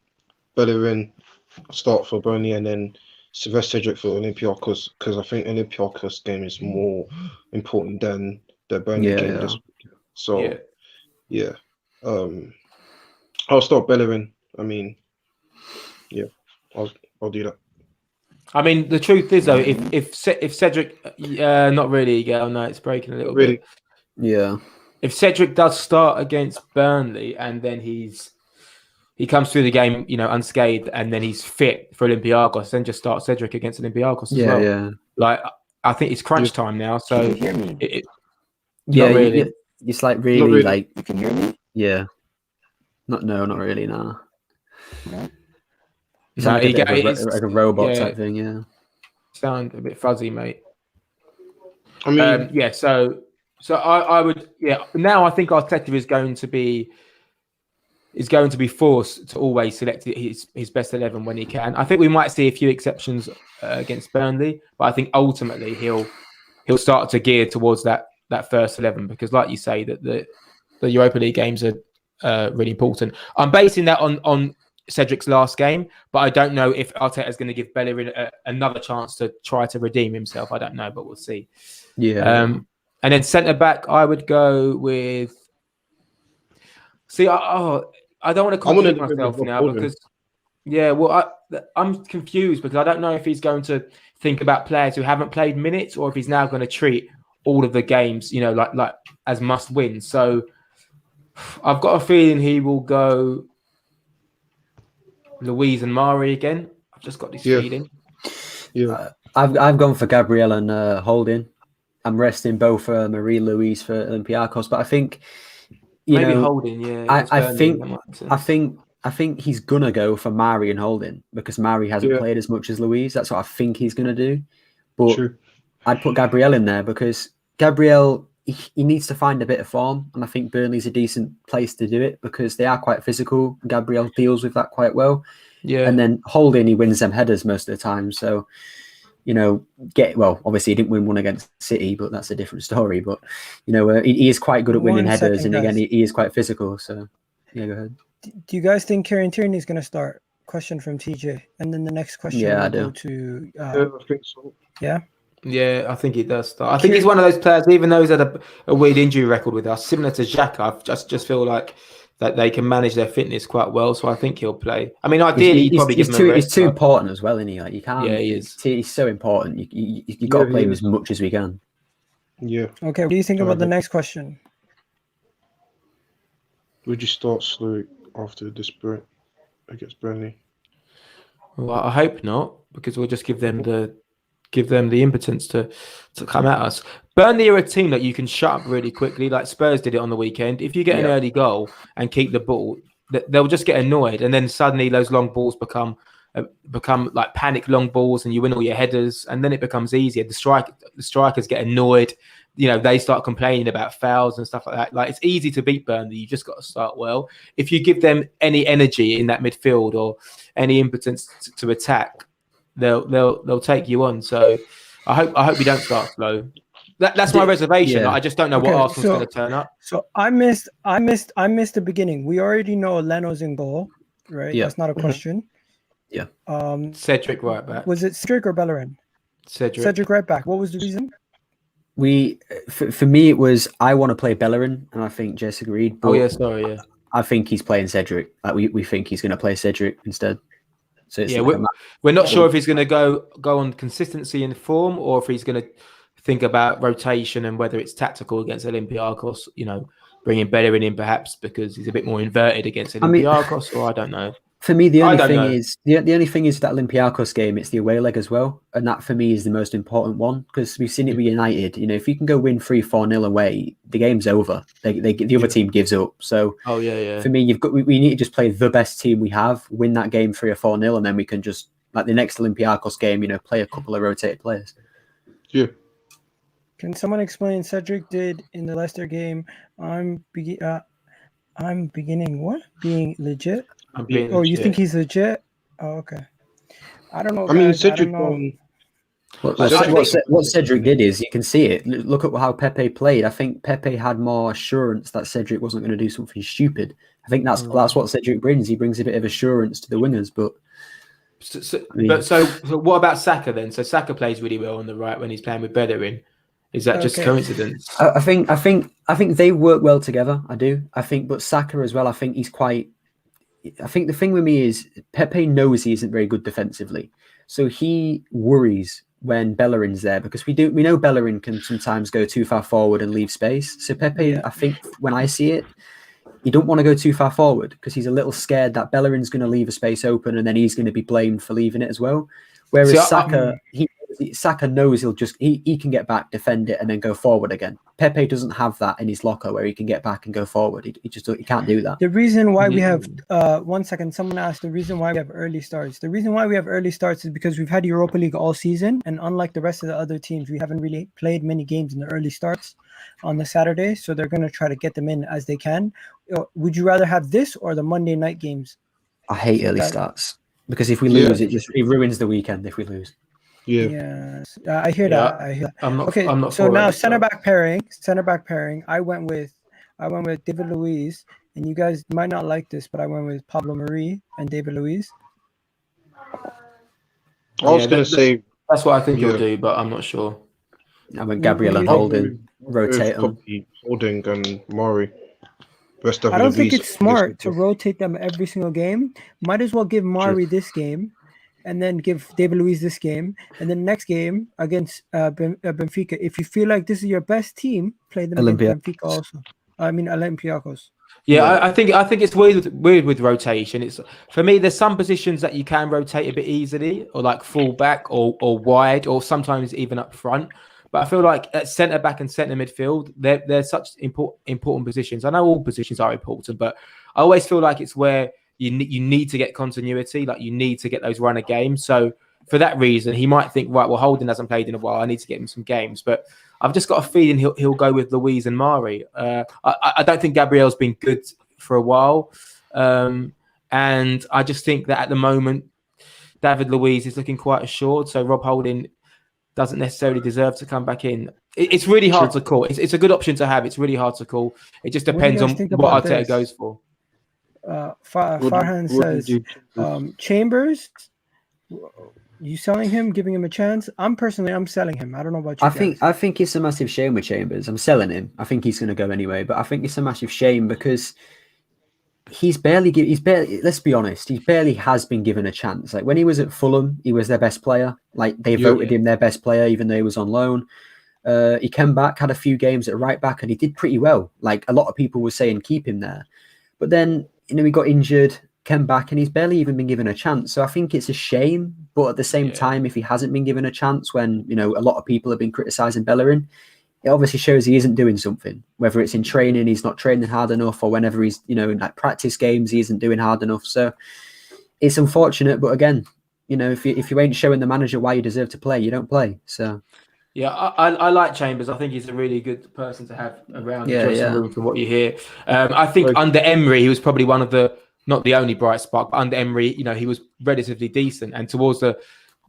Bellerin start for Burnley and then Cedric for Olympiacos because I think Olympiacos game is more important than the Burnley game. Yeah. So, I'll start Bellerin. I mean, I'll do that. I mean, the truth is though, if Cedric, not really, Gail. No, it's breaking a little bit. Yeah. If Cedric does start against Burnley and then he comes through the game, unscathed, and then he's fit for Olympiacos, then just start Cedric against Olympiacos as well. Yeah. Like I think it's crunch time now, so you hear me? Not really. It's like really like you can hear me? Yeah. Not really, no. It's No, like a robot type thing, yeah. Sound a bit fuzzy, mate. I mean So I would now I think Arteta is going to be forced to always select his best 11 when he can. I think we might see a few exceptions against Burnley, but I think ultimately he'll start to gear towards that first 11 because, like you say, that the Europa League games are really important. I'm basing that on Cedric's last game, but I don't know if Arteta is going to give Bellerin another chance to try to redeem himself. I don't know, but we'll see. Yeah. And then centre back, I would go with. See, I don't want to I wanted contradict to go with myself Rob now Holding. because, yeah, well, I'm confused because I don't know if he's going to think about players who haven't played minutes or if he's now going to treat all of the games, like as must win. So I've got a feeling he will go Louise and Mari again. I've just got this feeling. Yeah. I've gone for Gabriel and Holding. I'm resting both Marie Louise for Olympiacos, but I think Maybe Holding, yeah. I think he's gonna go for Mari and Holding because Mari hasn't played as much as Louise. That's what I think he's gonna do. But True. I'd put Gabriel in there because Gabriel he needs to find a bit of form, and I think Burnley's a decent place to do it because they are quite physical. Gabriel deals with that quite well. Yeah. And then Holding, he wins them headers most of the time. So, obviously he didn't win one against City, but that's a different story. But, he is quite good at winning headers. And again, he is quite physical. So, yeah, go ahead. Do you guys think Kieran Tierney is going to start? Question from TJ. And then the next question will go to... I think so. Yeah? Yeah, I think he does start. I think he's one of those players, even though he's had a weird injury record with us, similar to Xhaka, I just feel like that they can manage their fitness quite well. So I think he'll play. I mean, ideally, he'd probably give him a rest. He's too important as well, isn't he? Like, you can't. Yeah, he is. He's so important. You got to play him as much as we can. Yeah. Okay, what do you think about the next question? Would you start slow after this break against Burnley? Well, I hope not, because we'll just give them the impotence to come at us. Burnley are a team that you can shut up really quickly, like Spurs did it on the weekend. If you get an early goal and keep the ball, they'll just get annoyed, and then suddenly those long balls become like panic long balls, and you win all your headers, and then it becomes easier. The strikers get annoyed. They start complaining about fouls and stuff like that. Like, it's easy to beat Burnley. You just got to start well. If you give them any energy in that midfield or any impotence to attack, they'll take you on. So I hope we don't start slow. That's my reservation. Yeah. I just don't know what Arsenal's going to turn up. So I missed the beginning. We already know Leno's in goal, right? Yeah. That's not a question. Yeah. Cedric right back. Was it Cedric or Bellerin? Cedric right back. What was the reason? For me, it was I want to play Bellerin, and I think Jess agreed. But I think he's playing Cedric. Like we think he's going to play Cedric instead. So it's we're not sure if he's going to go on consistency in form or if he's going to think about rotation and whether it's tactical against Olympiacos. Bringing Bellerin in perhaps because he's a bit more inverted against Olympiacos, or I don't know. For me, the only thing is that Olympiacos game, it's the away leg as well. And that for me is the most important one because we've seen it with United. If you can go win 3-4-0 away, the game's over. The other team gives up. So for me, we need to just play the best team we have, win that game 3 or 4-0, and then we can just, like the next Olympiacos game, play a couple of rotated players. Yeah. Can someone explain Cedric did in the Leicester game? I'm beginning what? Being legit? You think he's legit? Oh, okay. I don't know. I mean, Cedric. What Cedric did is you can see it. Look at how Pepe played. I think Pepe had more assurance that Cedric wasn't going to do something stupid. I think that's what Cedric brings. He brings a bit of assurance to the wingers. But so what about Saka then? So Saka plays really well on the right when he's playing with Bellerin. Is that just coincidence? I think they work well together. I do. But Saka as well. I think he's quite. I think the thing with me is Pepe knows he isn't very good defensively, so he worries when Bellerin's there because we know Bellerin can sometimes go too far forward and leave space. So Pepe, I think when I see it, he don't want to go too far forward because he's a little scared that Bellerin's going to leave a space open and then he's going to be blamed for leaving it as well. Whereas Saka knows he can get back, defend it, and then go forward again. Pepe doesn't have that in his locker where he can get back and go forward. He can't do that. The reason why we have 1 second, someone asked the reason why we have early starts. The reason why we have early starts is because we've had Europa League all season, and unlike the rest of the other teams, we haven't really played many games in the early starts on the Saturday, so they're going to try to get them in as they can. Would you rather have this or the Monday night games? I hate early starts because if we lose, it ruins the weekend if we lose. Yeah. I hear that. I'm not. Okay. I'm not so now center back pairing. I went with David Luiz, and you guys might not like this, but I went with Pablo Marie and David Luiz. I was going to say that's what I think you'll do, but I'm not sure. I went Gabriel and Holding, rotate them. Holding and Mari. rest of I the don't think week. it's smart to rotate them every single game. Might as well give Mari this game, and then give David Luiz this game, and then next game against Benfica. If you feel like this is your best team, play them against Benfica also. I mean Olympiacos. Yeah, I think it's weird with rotation. It's for me. There's some positions that you can rotate a bit easily, or like full back, or wide, or sometimes even up front. But I feel like at centre back and centre midfield, they're such important positions. I know all positions are important, but I always feel like it's where you need to get continuity. Like you need to get those runner games. So for that reason, he might think, right, well, Holden hasn't played in a while. I need to get him some games, but I've just got a feeling he'll go with Luiz and Mari. I don't think Gabriel's been good for a while, and I just think that at the moment, David Luiz is looking quite assured. So Rob Holding doesn't necessarily deserve to come back in. It's really hard to call. It's a good option to have. It's really hard to call. It just depends on what Arteta goes for. Farhan says, Chambers, you selling him, giving him a chance? I'm selling him. I don't know about you guys. I think it's a massive shame with Chambers. I'm selling him. I think he's going to go anyway, but I think it's a massive shame because he's barely, let's be honest, he barely has been given a chance. Like when he was at Fulham, he was their best player. Like they voted him their best player, even though he was on loan. He came back, had a few games at right back, and he did pretty well. Like a lot of people were saying, keep him there. But then, he got injured, came back, and he's barely even been given a chance. So I think it's a shame. But at the same time, if he hasn't been given a chance when, a lot of people have been criticising Bellerin, it obviously shows he isn't doing something. Whether it's in training, he's not training hard enough, or whenever he's, in like practice games, he isn't doing hard enough. So it's unfortunate. But again, if you ain't showing the manager why you deserve to play, you don't play. So. Yeah, I like Chambers. I think he's a really good person to have around the dressing room from what you hear. I think under Emery, he was probably one of the, not the only bright spark, but under Emery, he was relatively decent. And towards the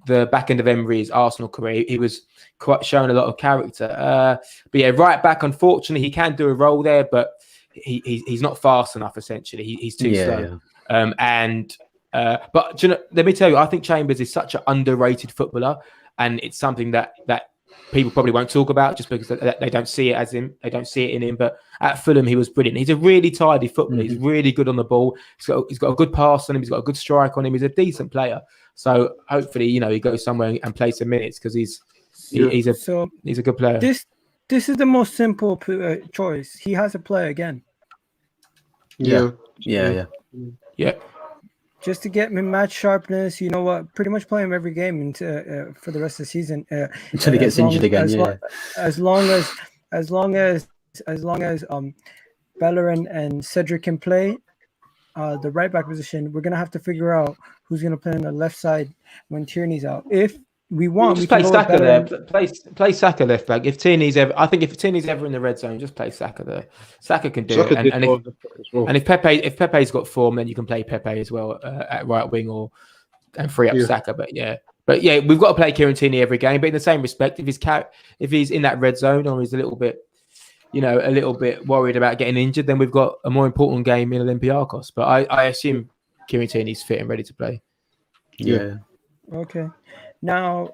back end of Emery's Arsenal career, he was quite showing a lot of character. But yeah, right back, unfortunately, he can do a role there, but he's not fast enough, essentially. He's too slow. Yeah. But let me tell you, I think Chambers is such an underrated footballer, and it's something that people probably won't talk about just because they don't see it as him. They don't see it in him. But at Fulham, he was brilliant. He's a really tidy footballer. He's really good on the ball. He's got a good pass on him. He's got a good strike on him. He's a decent player. So hopefully, he goes somewhere and plays some minutes because he's a good player. This is the most simple choice. He has to play again. Yeah. Just to get him match sharpness, pretty much play him every game for the rest of the season until he gets injured again. As long as Bellerin and Cedric can play the right back position, we're gonna have to figure out who's gonna play on the left side when Tierney's out. If we want, we play can Saka there. Play Saka left back. If Tierney's ever in the red zone, just play Saka there. Saka can do it. And if Pepe's got form, then you can play Pepe as well at right wing and free up Saka. But yeah, we've got to play Kieran Tierney every game. But in the same respect, if he's in that red zone or he's a little bit worried about getting injured, then we've got a more important game in Olympiacos. But I assume Kieran Tierney's fit and ready to play. Yeah. Okay. Now,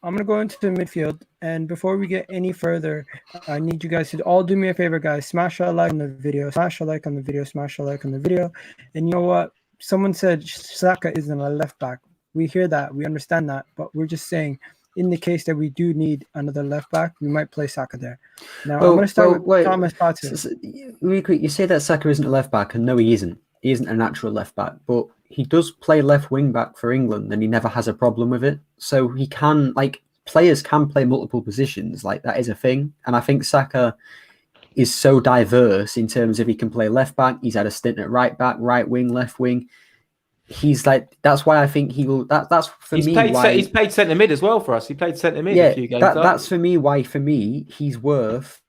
I'm going to go into the midfield. And before we get any further, I need you guys to all do me a favor, guys. Smash a like on the video. Smash a like on the video. Smash a like on the video. And you know what? Someone said Saka isn't a left back. We hear that. We understand that. But we're just saying, in the case that we do need another left back, we might play Saka there. Now, I'm going to start with Thomas Partey. Really quick, you say that Saka isn't a left back, and no, he isn't. He isn't a natural left back. But he does play left wing back for England, and he never has a problem with it. So he can, players can play multiple positions. That is a thing. And I think Saka is so diverse in terms of he can play left back. He's had a stint at right back, right wing, left wing. He's that's why I think he will. That's for me. He's played centre mid as well for us. He played centre mid a few games. That's for me. Why for me he's worth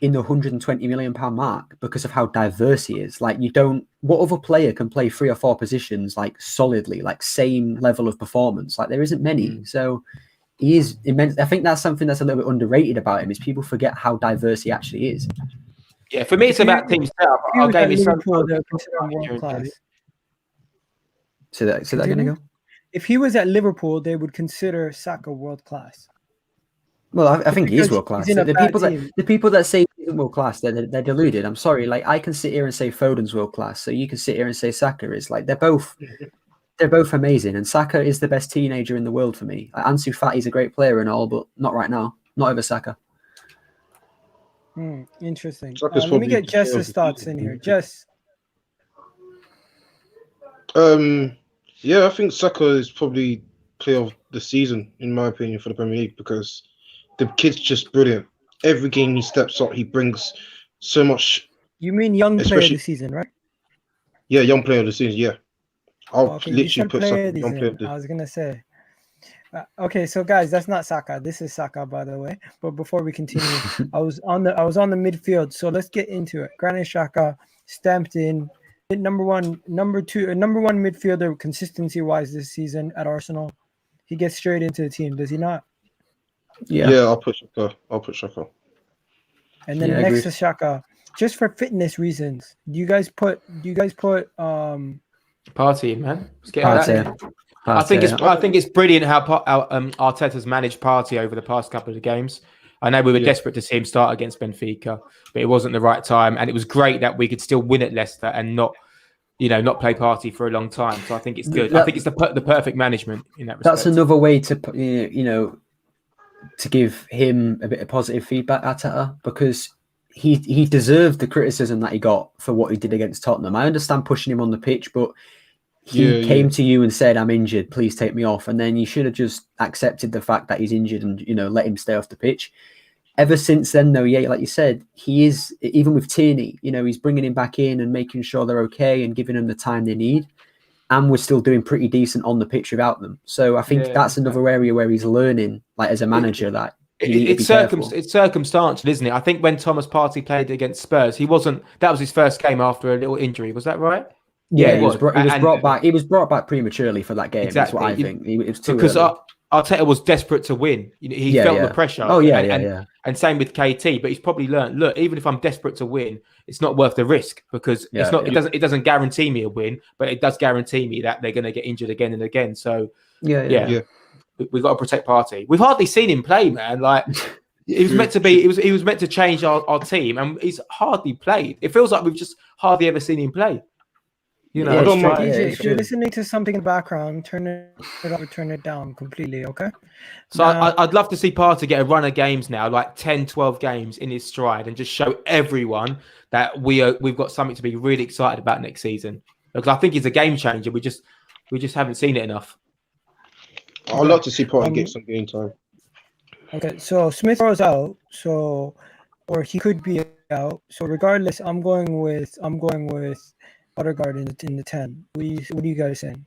in the £120 million mark because of how diverse he is. What other player can play 3 or 4 positions solidly, same level of performance? There isn't many. So he is immense. I think that's something that's a little bit underrated about him is people forget how diverse he actually is. Yeah, for me it's about team setup. I'll give you some world class. So that again ago. If he was at Liverpool, they would consider Saka world class. Well, I think he is world class. The people that say he's isn't world class. They're deluded. I'm sorry. Like I can sit here and say Foden's world class, so you can sit here and say Saka is. Like they're both amazing, and Saka is the best teenager in the world for me. Like, Ansu Fati's a great player and all, but not right now. Not over Saka. Interesting. Saka's Let me probably get the player of Jess's the thoughts season. in here. Jess. Yeah, I think Saka is probably player of the season in my opinion for the Premier League because the kid's just brilliant. Every game he steps up, he brings so much. You mean young player of Especially- the season, right? Yeah, young player of the season. Yeah, I'll Okay, you literally said put player Saka of the young player of season. the. I was gonna say. Okay, so guys, that's not Saka. This is Saka, by the way. But before we continue, I was on the midfield. So let's get into it. Granit Xhaka stamped in number one midfielder consistency wise this season at Arsenal. He gets straight into the team, does he not? Yeah, I'll put Saka. And then Yeah, next agreed. to Xhaka, just for fitness reasons, do you guys put Party, man. Let's get Partey? that. I think it's brilliant how Arteta's managed Party over the past couple of games. I know we were desperate to see him start against Benfica, but it wasn't the right time, and it was great that we could still win at Leicester and not play Party for a long time. So I think it's good. I think it's the perfect management in that respect. That's another way to to give him a bit of positive feedback, Arteta, because he deserved the criticism that he got for what he did against Tottenham. I understand pushing him on the pitch, but he came to you and said, "I'm injured, please take me off." And then you should have just accepted the fact that he's injured and let him stay off the pitch. Ever since then, though, like you said, he is, even with Tierney, he's bringing him back in and making sure they're okay and giving them the time they need. And we're still doing pretty decent on the pitch without them. So I think that's another area where he's learning, like as a manager, that it's circumstantial, isn't it? I think when Thomas Partey played against Spurs, that was his first game after a little injury. Was that right? Yeah, he was brought back. He was brought back prematurely for that game. Exactly. That's what I think. It was too because early. Arteta was desperate to win. He felt the pressure. Oh yeah, And same with KT. But he's probably learned. Look, even if I'm desperate to win, it's not worth the risk because it's not. It doesn't guarantee me a win, but it does guarantee me that they're going to get injured again and again. So we've got to protect Partey. We've hardly seen him play, man. Like he was meant to be. He was meant to change our team, and he's hardly played. It feels like we've just hardly ever seen him play. DJ, if you're listening to something in the background, turn it up or turn it down completely, okay? So I'd love to see Partey get a run of games now, like 10, 12 games in his stride, and just show everyone that we've got something to be really excited about next season. Because I think he's a game changer. We just haven't seen it enough. I'd love to see Partey get some game time. Okay, so Smith Rowe's out, or he could be out. So regardless, I'm going with Odegaard in the 10. What are you guys saying?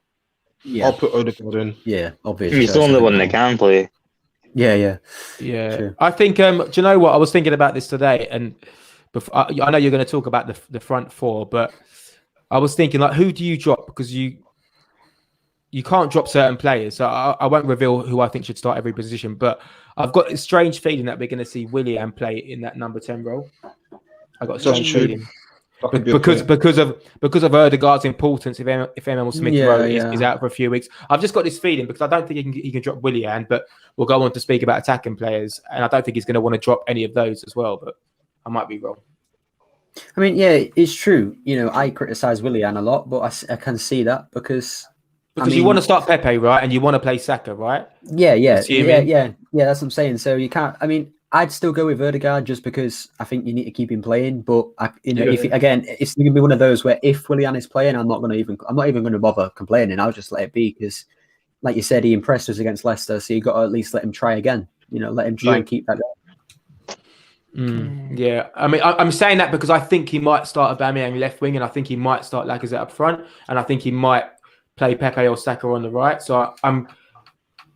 Yeah. I'll put Odegaard in. Yeah, obviously. He's the only one that can play. Yeah. Sure. I think. Do you know what? I was thinking about this today, and I know you're going to talk about the front four, but I was thinking, like, who do you drop? Because you can't drop certain players. So I won't reveal who I think should start every position, but I've got a strange feeling that we're going to see Willian play in that number 10 role. I got a strange feeling. Because of Odegaard's importance, if Emil Smith-Rowe is out for a few weeks, I've just got this feeling because I don't think he can drop Willian, but we'll go on to speak about attacking players, and I don't think he's going to want to drop any of those as well. But I might be wrong. I mean, yeah, it's true. I criticize Willian a lot, but I can see that because you want to start Pepe, right, and you want to play Saka, right? Yeah. That's what I'm saying. So you can't. I mean, I'd still go with Odegaard just because I think you need to keep him playing. But it's going to be one of those where if Willian is playing, I'm not even going to bother complaining. I'll just let it be because, like you said, he impressed us against Leicester. So you got to at least let him try again. Let him try and keep that going. Yeah, I mean, I'm saying that because I think he might start Aubameyang left wing, and I think he might start Lacazette up front, and I think he might play Pepe or Saka on the right. So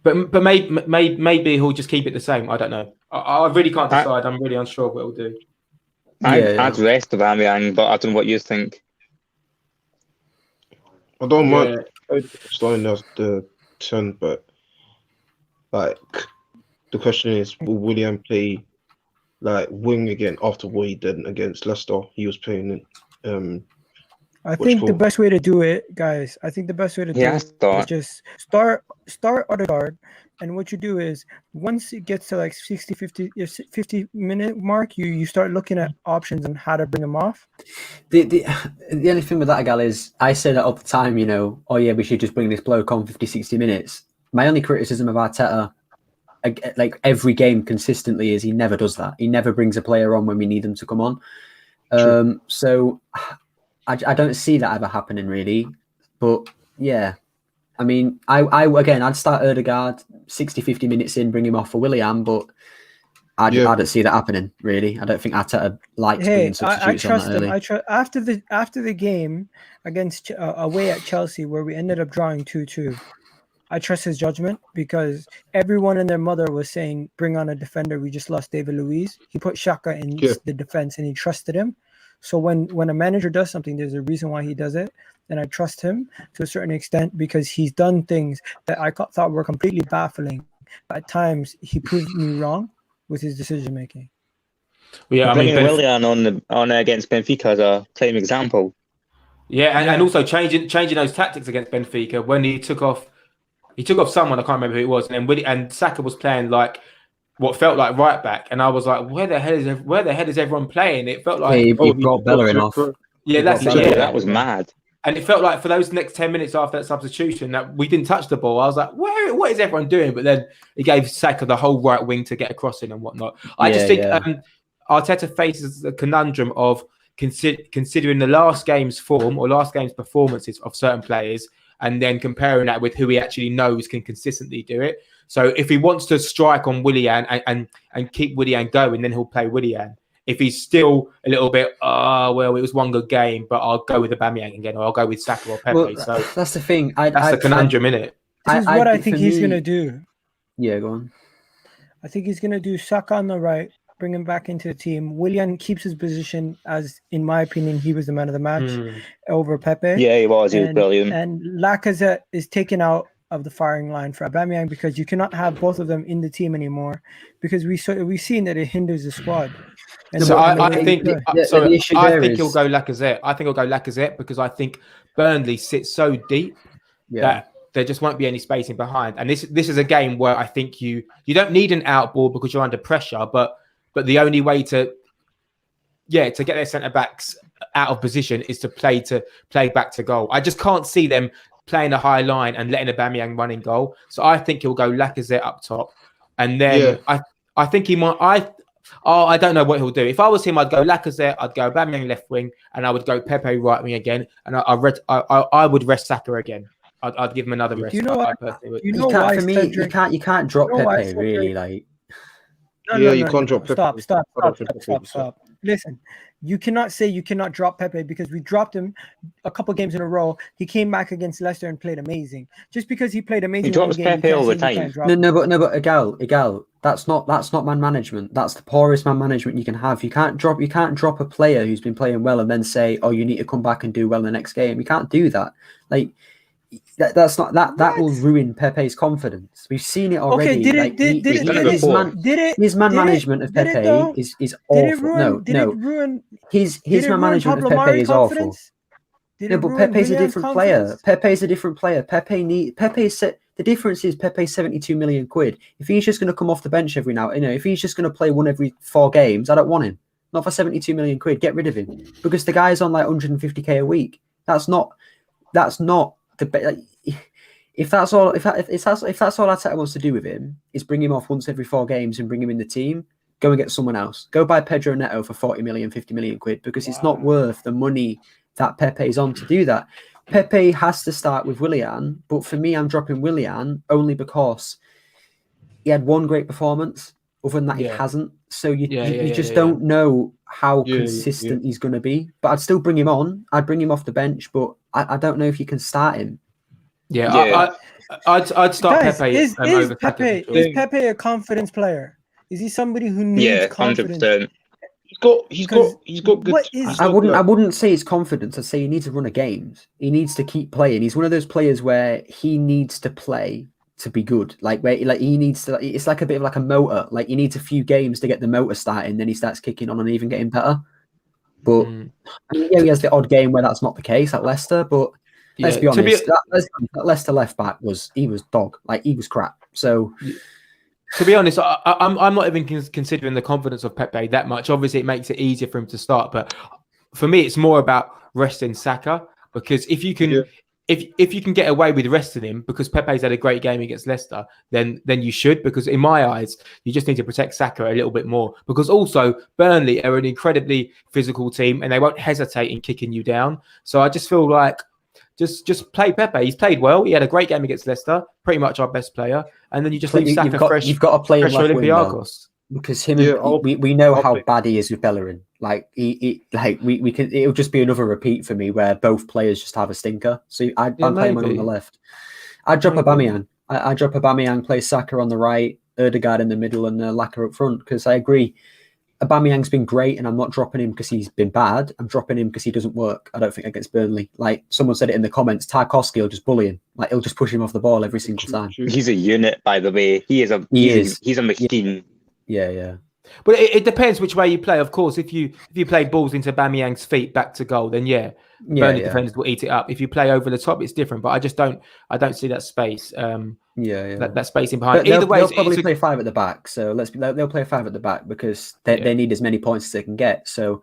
but maybe he'll just keep it the same. I don't know. I really can't decide. I'm really unsure what he'll do. I'd rest Aubameyang, but I don't know what you think. I don't mind starting as the 10, but like the question is, will Willian play like wing again after what he did against Leicester? He was playing I think the best way to do it, guys, I think the best way to do it is just start Odegaard. And what you do is once it gets to like 50-minute mark, you start looking at options on how to bring him off. The only thing with that, Gal, is I say that all the time, oh yeah, we should just bring this bloke on 50-60 minutes. My only criticism of Arteta, like every game consistently, is he never does that. He never brings a player on when we need them to come on. So I don't see that ever happening really. But yeah, I mean, I'd start Odegaard 60-50 minutes in, bring him off for Willian, but I don't see that happening really. I don't think Arteta likes bringing substitutes on that early. I trust after the game against away at Chelsea where we ended up drawing 2-2. I trust his judgment because everyone and their mother was saying, bring on a defender. We just lost David Luiz. He put Xhaka in the defense and he trusted him. So when a manager does something, there's a reason why he does it. And I trust him to a certain extent because he's done things that I thought were completely baffling. At times, he proved me wrong with his decision making. Yeah, I mean, Willian on against Benfica as a claim example. Yeah, and also changing those tactics against Benfica when he took off someone, I can't remember who it was, and Saka was playing like what felt like right back, and I was like, where the hell is everyone playing? It felt like he brought Bellerin off. Yeah, that was mad. And it felt like for those next 10 minutes after that substitution that we didn't touch the ball. I was like, what is everyone doing? But then he gave Saka the whole right wing to get a cross in and whatnot. I just think Arteta faces the conundrum of considering the last game's form or last game's performances of certain players and then comparing that with who he actually knows can consistently do it. So if he wants to strike on Willian and keep Willian going, then he'll play Willian. If he's still a little bit, well, it was one good game, but I'll go with Aubameyang again, or I'll go with Saka or Pepe. Well, so that's the thing. That's the conundrum, innit? This is what I think he's going to do. Yeah, go on. I think he's going to do Saka on the right, bring him back into the team. Willian keeps his position as, in my opinion, he was the man of the match over Pepe. Yeah, he was. He was brilliant. And Lacazette is taken out of the firing line for Aubameyang because you cannot have both of them in the team anymore because we've seen that it hinders the squad. And so I think he'll go Lacazette. I think he'll go Lacazette because I think Burnley sits so deep that there just won't be any spacing behind. And this is a game where I think you don't need an out ball because you're under pressure, but the only way to get their centre backs out of position is to play back to goal. I just can't see them playing a high line and letting Aubameyang run in goal. So I think he'll go Lacazette up top. And then I think he might... I don't know what he'll do. If I was him, I'd go Lacazette, I'd go Aubameyang left wing, and I would go Pepe right wing again. And I would rest Saka again. I'd give him another rest. You can't drop Pepe, really. Like, you can't drop Pepe. Stop. Listen, you cannot say you cannot drop Pepe because we dropped him a couple games in a row. He came back against Leicester and played amazing. Just because he played amazing, he drops Pepe all the time. No, but Egal, that's not man management. That's the poorest man management you can have. You can't drop a player who's been playing well and then say, oh, you need to come back and do well in the next game. You can't do that. Like that will ruin Pepe's confidence. We've seen it already. His man management of Pepe is awful. His man management of Pepe is awful. No, but Pepe's a different player. The difference is Pepe's 72 million quid. If he's just going to come off the bench every now, if he's just going to play one every 4 games, I don't want him. Not for 72 million quid. Get rid of him because the guy's on like 150k a week. That's not the. If that's all Arteta wants to do with him is bring him off once every 4 games and bring him in the team, go and get someone else. Go buy Pedro Neto for 40 million, 50 million quid because it's not worth the money that Pepe is on to do that. Pepe has to start with Willian, but for me, I'm dropping Willian only because he had one great performance. Other than that, he hasn't. So you just don't know how consistent he's going to be. But I'd still bring him on. I'd bring him off the bench, but I don't know if you can start him. I'd start Pepe. Is Pepe a confidence player? Is he somebody who needs confidence? 100%. He's got good. I wouldn't say it's confidence. I'd say he needs to run a games. He needs to keep playing. He's one of those players where he needs to play to be good. He needs to. It's like a bit of like a motor. Like he needs a few games to get the motor starting. Then he starts kicking on and even getting better. But I mean, yeah, he has the odd game where that's not the case at Leicester. But let's be honest, that Leicester left back was dog, like he was crap. So. To be honest, I'm not even considering the confidence of Pepe that much. Obviously, it makes it easier for him to start, but for me, it's more about resting Saka, because if you can, if you can get away with resting him because Pepe's had a great game against Leicester, then you should. Because in my eyes, you just need to protect Saka a little bit more. Because also Burnley are an incredibly physical team, and they won't hesitate in kicking you down. So I just feel like. Just play Pepe. He's played well. He had a great game against Leicester, pretty much our best player. And then you just leave Saka fresh. You've got to play him left wing, Olympiacos. Because we know how bad he is with Bellerin. Like we can. It'll just be another repeat for me where both players just have a stinker. So I'm playing one on the left. I'd drop Aubameyang. I drop Aubameyang, play Saka on the right, Ødegaard in the middle, and Laka up front. Because I agree. Aubameyang's been great, and I'm not dropping him because he's been bad. I'm dropping him because he doesn't work. I don't think against Burnley. Like someone said it in the comments, Tarkowski will just bully him. Like he'll just push him off the ball every single time. He's a unit, by the way. He's a machine. Yeah. But it depends which way you play. Of course, if you play balls into Aubameyang's feet back to goal, then Burnley defenders will eat it up. If you play over the top, it's different. But I don't see that space. That space in behind. Either way, they'll probably play 5 at the back. So they'll play 5 at the back because they need as many points as they can get. So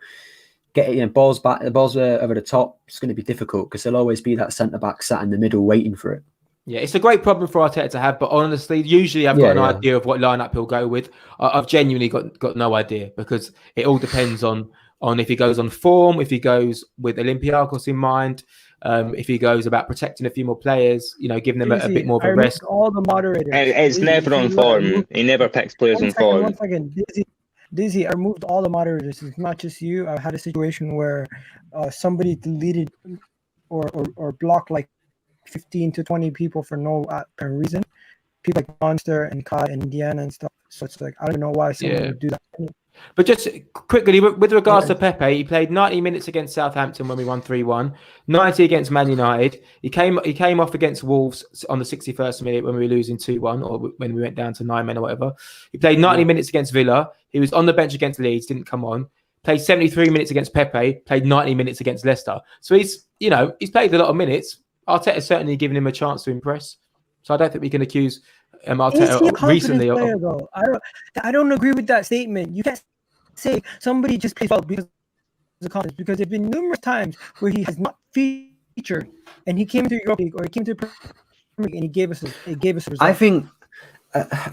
balls back, the balls over the top. It's going to be difficult because there'll always be that centre back sat in the middle waiting for it. Yeah, it's a great problem for Arteta to have, but honestly, usually I've got an idea of what lineup he'll go with. I've genuinely got no idea because it all depends on if he goes on form, if he goes with Olympiacos in mind, if he goes about protecting a few more players, giving them a bit more of a rest. All the moderators. It's never on form. He never picks players on form. 1 second. Dizzy, I removed all the moderators. It's not just you. I had a situation where somebody deleted or blocked like 15 to 20 people for no apparent reason. People like Monster and Kai and Indiana and stuff. So it's like, I don't know why someone would do that. But just quickly, with regards to Pepe, he played 90 minutes against Southampton when we won 3-1, 90 against Man United. He came off against Wolves on the 61st minute when we were losing 2-1, or when we went down to 9 men or whatever. He played 90 minutes against Villa. He was on the bench against Leeds, didn't come on. Played 73 minutes against Pepe, played 90 minutes against Leicester. So he's played a lot of minutes. Arteta's certainly given him a chance to impress. So I don't think we can accuse Arteta recently. Player, though? I don't agree with that statement. You can't say somebody just plays well because of the confidence, because there have been numerous times where he has not featured and he came to Europa League or he came to the Premier League and he gave us a result. I think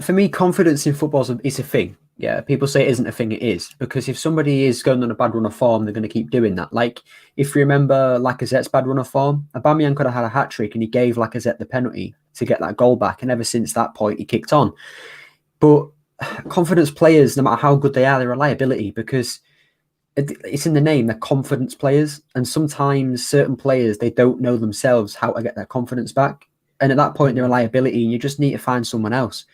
for me, confidence in football is a thing. Yeah, people say it isn't a thing. It is, because if somebody is going on a bad run of form, they're going to keep doing that. Like if you remember Lacazette's bad run of form, Aubameyang could have had a hat trick and he gave Lacazette the penalty to get that goal back. And ever since that point, he kicked on. But confidence players, no matter how good they are, they're a liability because it's in the name. They're confidence players, and sometimes certain players, they don't know themselves how to get their confidence back. And at that point, they're a liability, and you just need to find someone else.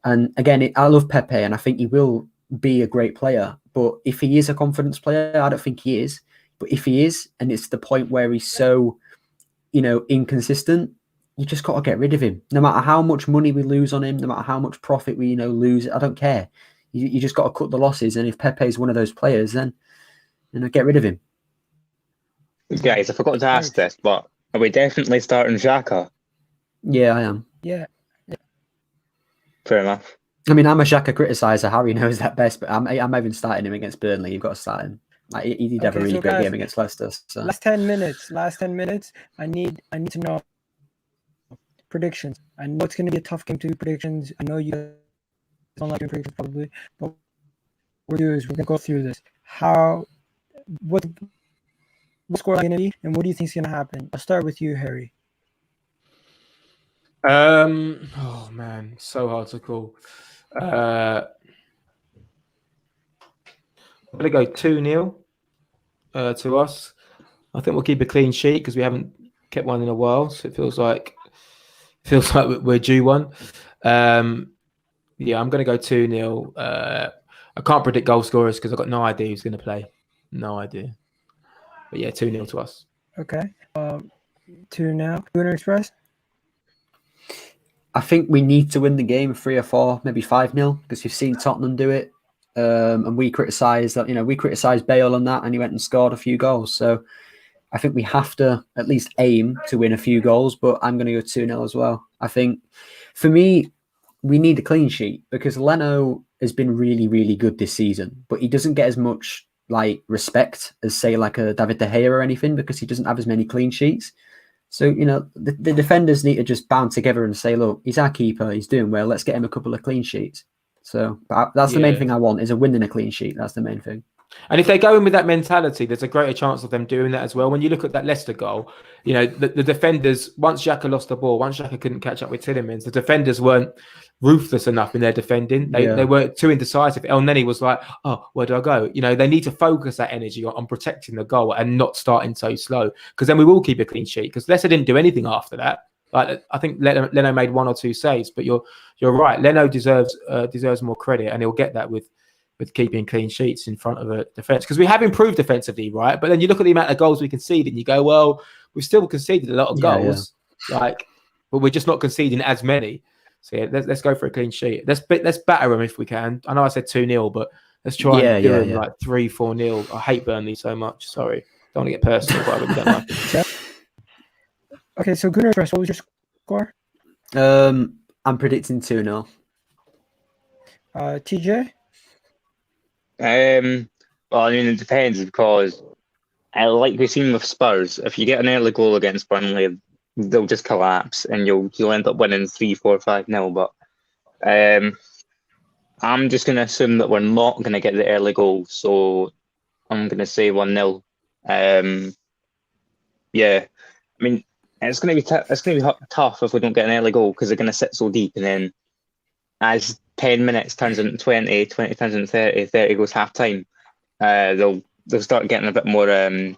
And again, I love Pepe, and I think he will be a great player. But if he is a confidence player, I don't think he is. But if he is, and it's the point where he's so, inconsistent, you just got to get rid of him. No matter how much money we lose on him, no matter how much profit we, lose, I don't care. You just got to cut the losses. And if Pepe is one of those players, then get rid of him. Guys, I forgot to ask this, but are we definitely starting Xhaka? Yeah, I am. Yeah. Fair enough. I mean, I'm a Xhaka criticizer. Harry knows that best, but I'm even starting him against Burnley. You've got to start him. Like, he did have a really great game against Leicester. So. Last 10 minutes. I need to know predictions. I know it's going to be a tough game to do predictions. I know you guys don't like doing predictions probably, but what we're going to go through this. What score is going to be, and what do you think is going to happen? I'll start with you, Harry. Oh man, so hard to call. I'm gonna go 2-0 to us. I think we'll keep a clean sheet because we haven't kept one in a while, so it feels like we're due one. I'm gonna go 2-0. I can't predict goal scorers because I've got no idea who's gonna play. No idea. But yeah, 2-0 to us. Okay. 2-0. Gunner Express. I think we need to win the game 3 or 4, maybe 5-0, because you've seen Tottenham do it. and we criticised that. We criticised Bale on that, and he went and scored a few goals. So I think we have to at least aim to win a few goals. But I'm going to go 2-0 as well. I think for me, we need a clean sheet because Leno has been really, really good this season, but he doesn't get as much like respect as say like a David De Gea or anything because he doesn't have as many clean sheets. So, the defenders need to just band together and say, look, he's our keeper. He's doing well. Let's get him a couple of clean sheets. So that's the main thing I want is a win and a clean sheet. That's the main thing. And if they go in with that mentality, there's a greater chance of them doing that as well. When you look at that Leicester goal, the defenders, once Xhaka lost the ball, once Xhaka couldn't catch up with Tielemans, the defenders weren't ruthless enough in their defending. They weren't too indecisive. El Neni was like, oh, where do I go? They need to focus that energy on protecting the goal and not starting so slow because then we will keep a clean sheet because Leicester didn't do anything after that. Like I think Leno made 1 or 2 saves, but you're right. Leno deserves more credit and he'll get that with keeping clean sheets in front of a defence because we have improved defensively, right? But then you look at the amount of goals we conceded and you go, well, we've still conceded a lot of goals, but we're just not conceding as many. So let's go for a clean sheet. Let's batter them if we can. I know I said 2-0, but let's try and do them like 3-4-0. I hate Burnley so much. Sorry, don't want to get personal, but I really don't like it. Okay, so Gunnar, what was your score? I'm predicting 2-0. TJ? Well, I mean, it depends because like we've seen with Spurs, if you get an early goal against Burnley, they'll just collapse and you'll end up winning 3-4-5-0. But I'm just going to assume that we're not going to get the early goal, so I'm going to say 1-0. Yeah, I mean, it's going to be tough if we don't get an early goal because they're going to sit so deep, and then as 10 minutes turns into 20 turns into 30 goes half time, they'll start getting a bit more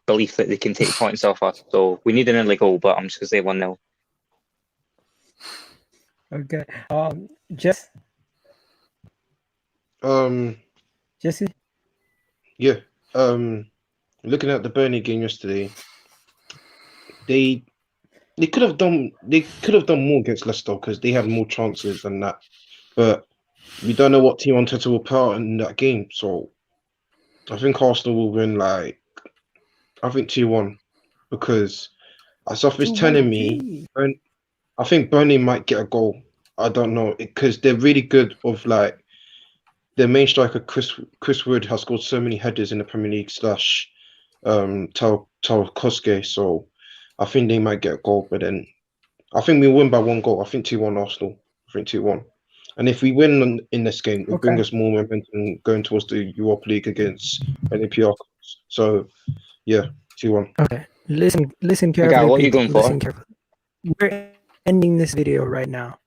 belief that they can take points off us. So we need an early goal, but I'm just going to say 1-0. Okay. Jesse? Jesse? Yeah. Looking at the Burnley game yesterday, they could have done more against Leicester because they had more chances than that. But we don't know what team Arteta will put out in that game. So I think Arsenal will win 2-1 because stuff is telling me I think Burnley might get a goal. I don't know because they're really good of their main striker Chris Wood has scored so many headers in the Premier League / Tarkowski. So I think they might get a goal, but then I think we win by 1 goal. I think 2-1 Arsenal. I think 2-1. And if we win in this game, it'll bring us more momentum going towards the Europa League against Olympiacos. So, yeah, 2-1. Okay, listen carefully. Okay, what are you going for? Listen carefully. We're ending this video right now.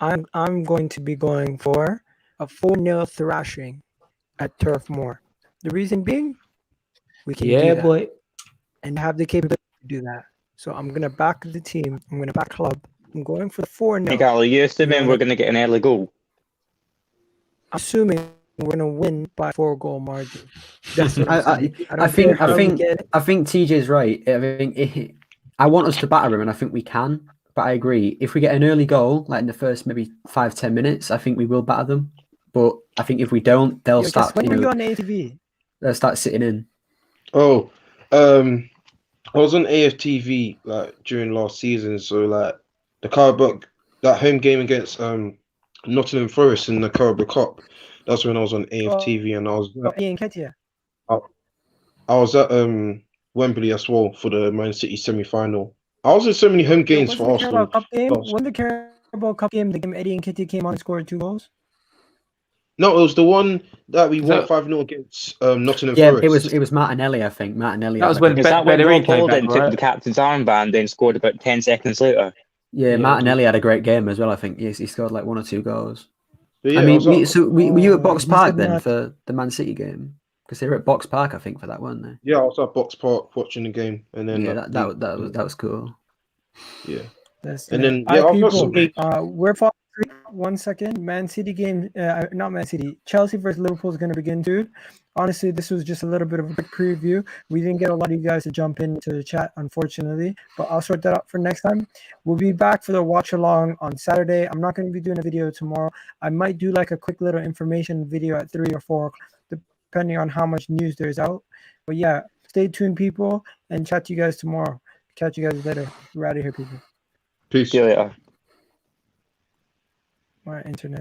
I'm going to be going for a 4-0 thrashing at Turf Moor. The reason being, we can do that boy, and have the capability to do that. So I'm gonna back the team. I'm gonna back club. I'm going for the 4-0. Miguel, are you assuming we're going to get an early goal? I'm assuming we're gonna win by 4-goal margin. That's what I think TJ's right. I want us to batter him, and I think we can. But I agree. If we get an early goal, like in the first maybe 5-10 minutes, I think we will batter them. But I think if we don't, they'll start. When were you on ATV? They'll start sitting in. Oh, I was on AFTV during last season, so the Carabao, that home game against Nottingham Forest in the Carabao Cup. That's when I was on AFTV, and I was at Wembley as well for the Man City semi-final. I was in so many home games for Arsenal. Wasn't the Carabao Cup game the game Eddie Nketiah came on and scored 2 goals? No, it was the one that we won 5-0 against Nottingham Forest. Yeah, it was Martinelli, I think. Martinelli. That was when Rob Holding took the captain's armband and scored about 10 seconds later. Yeah, Martinelli had a great game as well, I think. Yes, he scored 1 or 2 goals. Yeah, I mean, were you at Box Park then for the Man City game? Because they were at Box Park, I think, for that, weren't they? Yeah, I was at Box Park watching the game, and then that was cool. Yeah, That's and then we're 1 second. Man City game, not Man City. Chelsea versus Liverpool is going to begin, dude. Honestly, this was just a little bit of a quick preview. We didn't get a lot of you guys to jump into the chat, unfortunately, but I'll sort that out for next time. We'll be back for the watch along on Saturday. I'm not going to be doing a video tomorrow. I might do like a quick little information video at 3 or 4, depending on how much news there's out. But yeah, stay tuned, people, and chat to you guys tomorrow. Catch you guys later. We're out of here, people. Peace. See you later. My internet.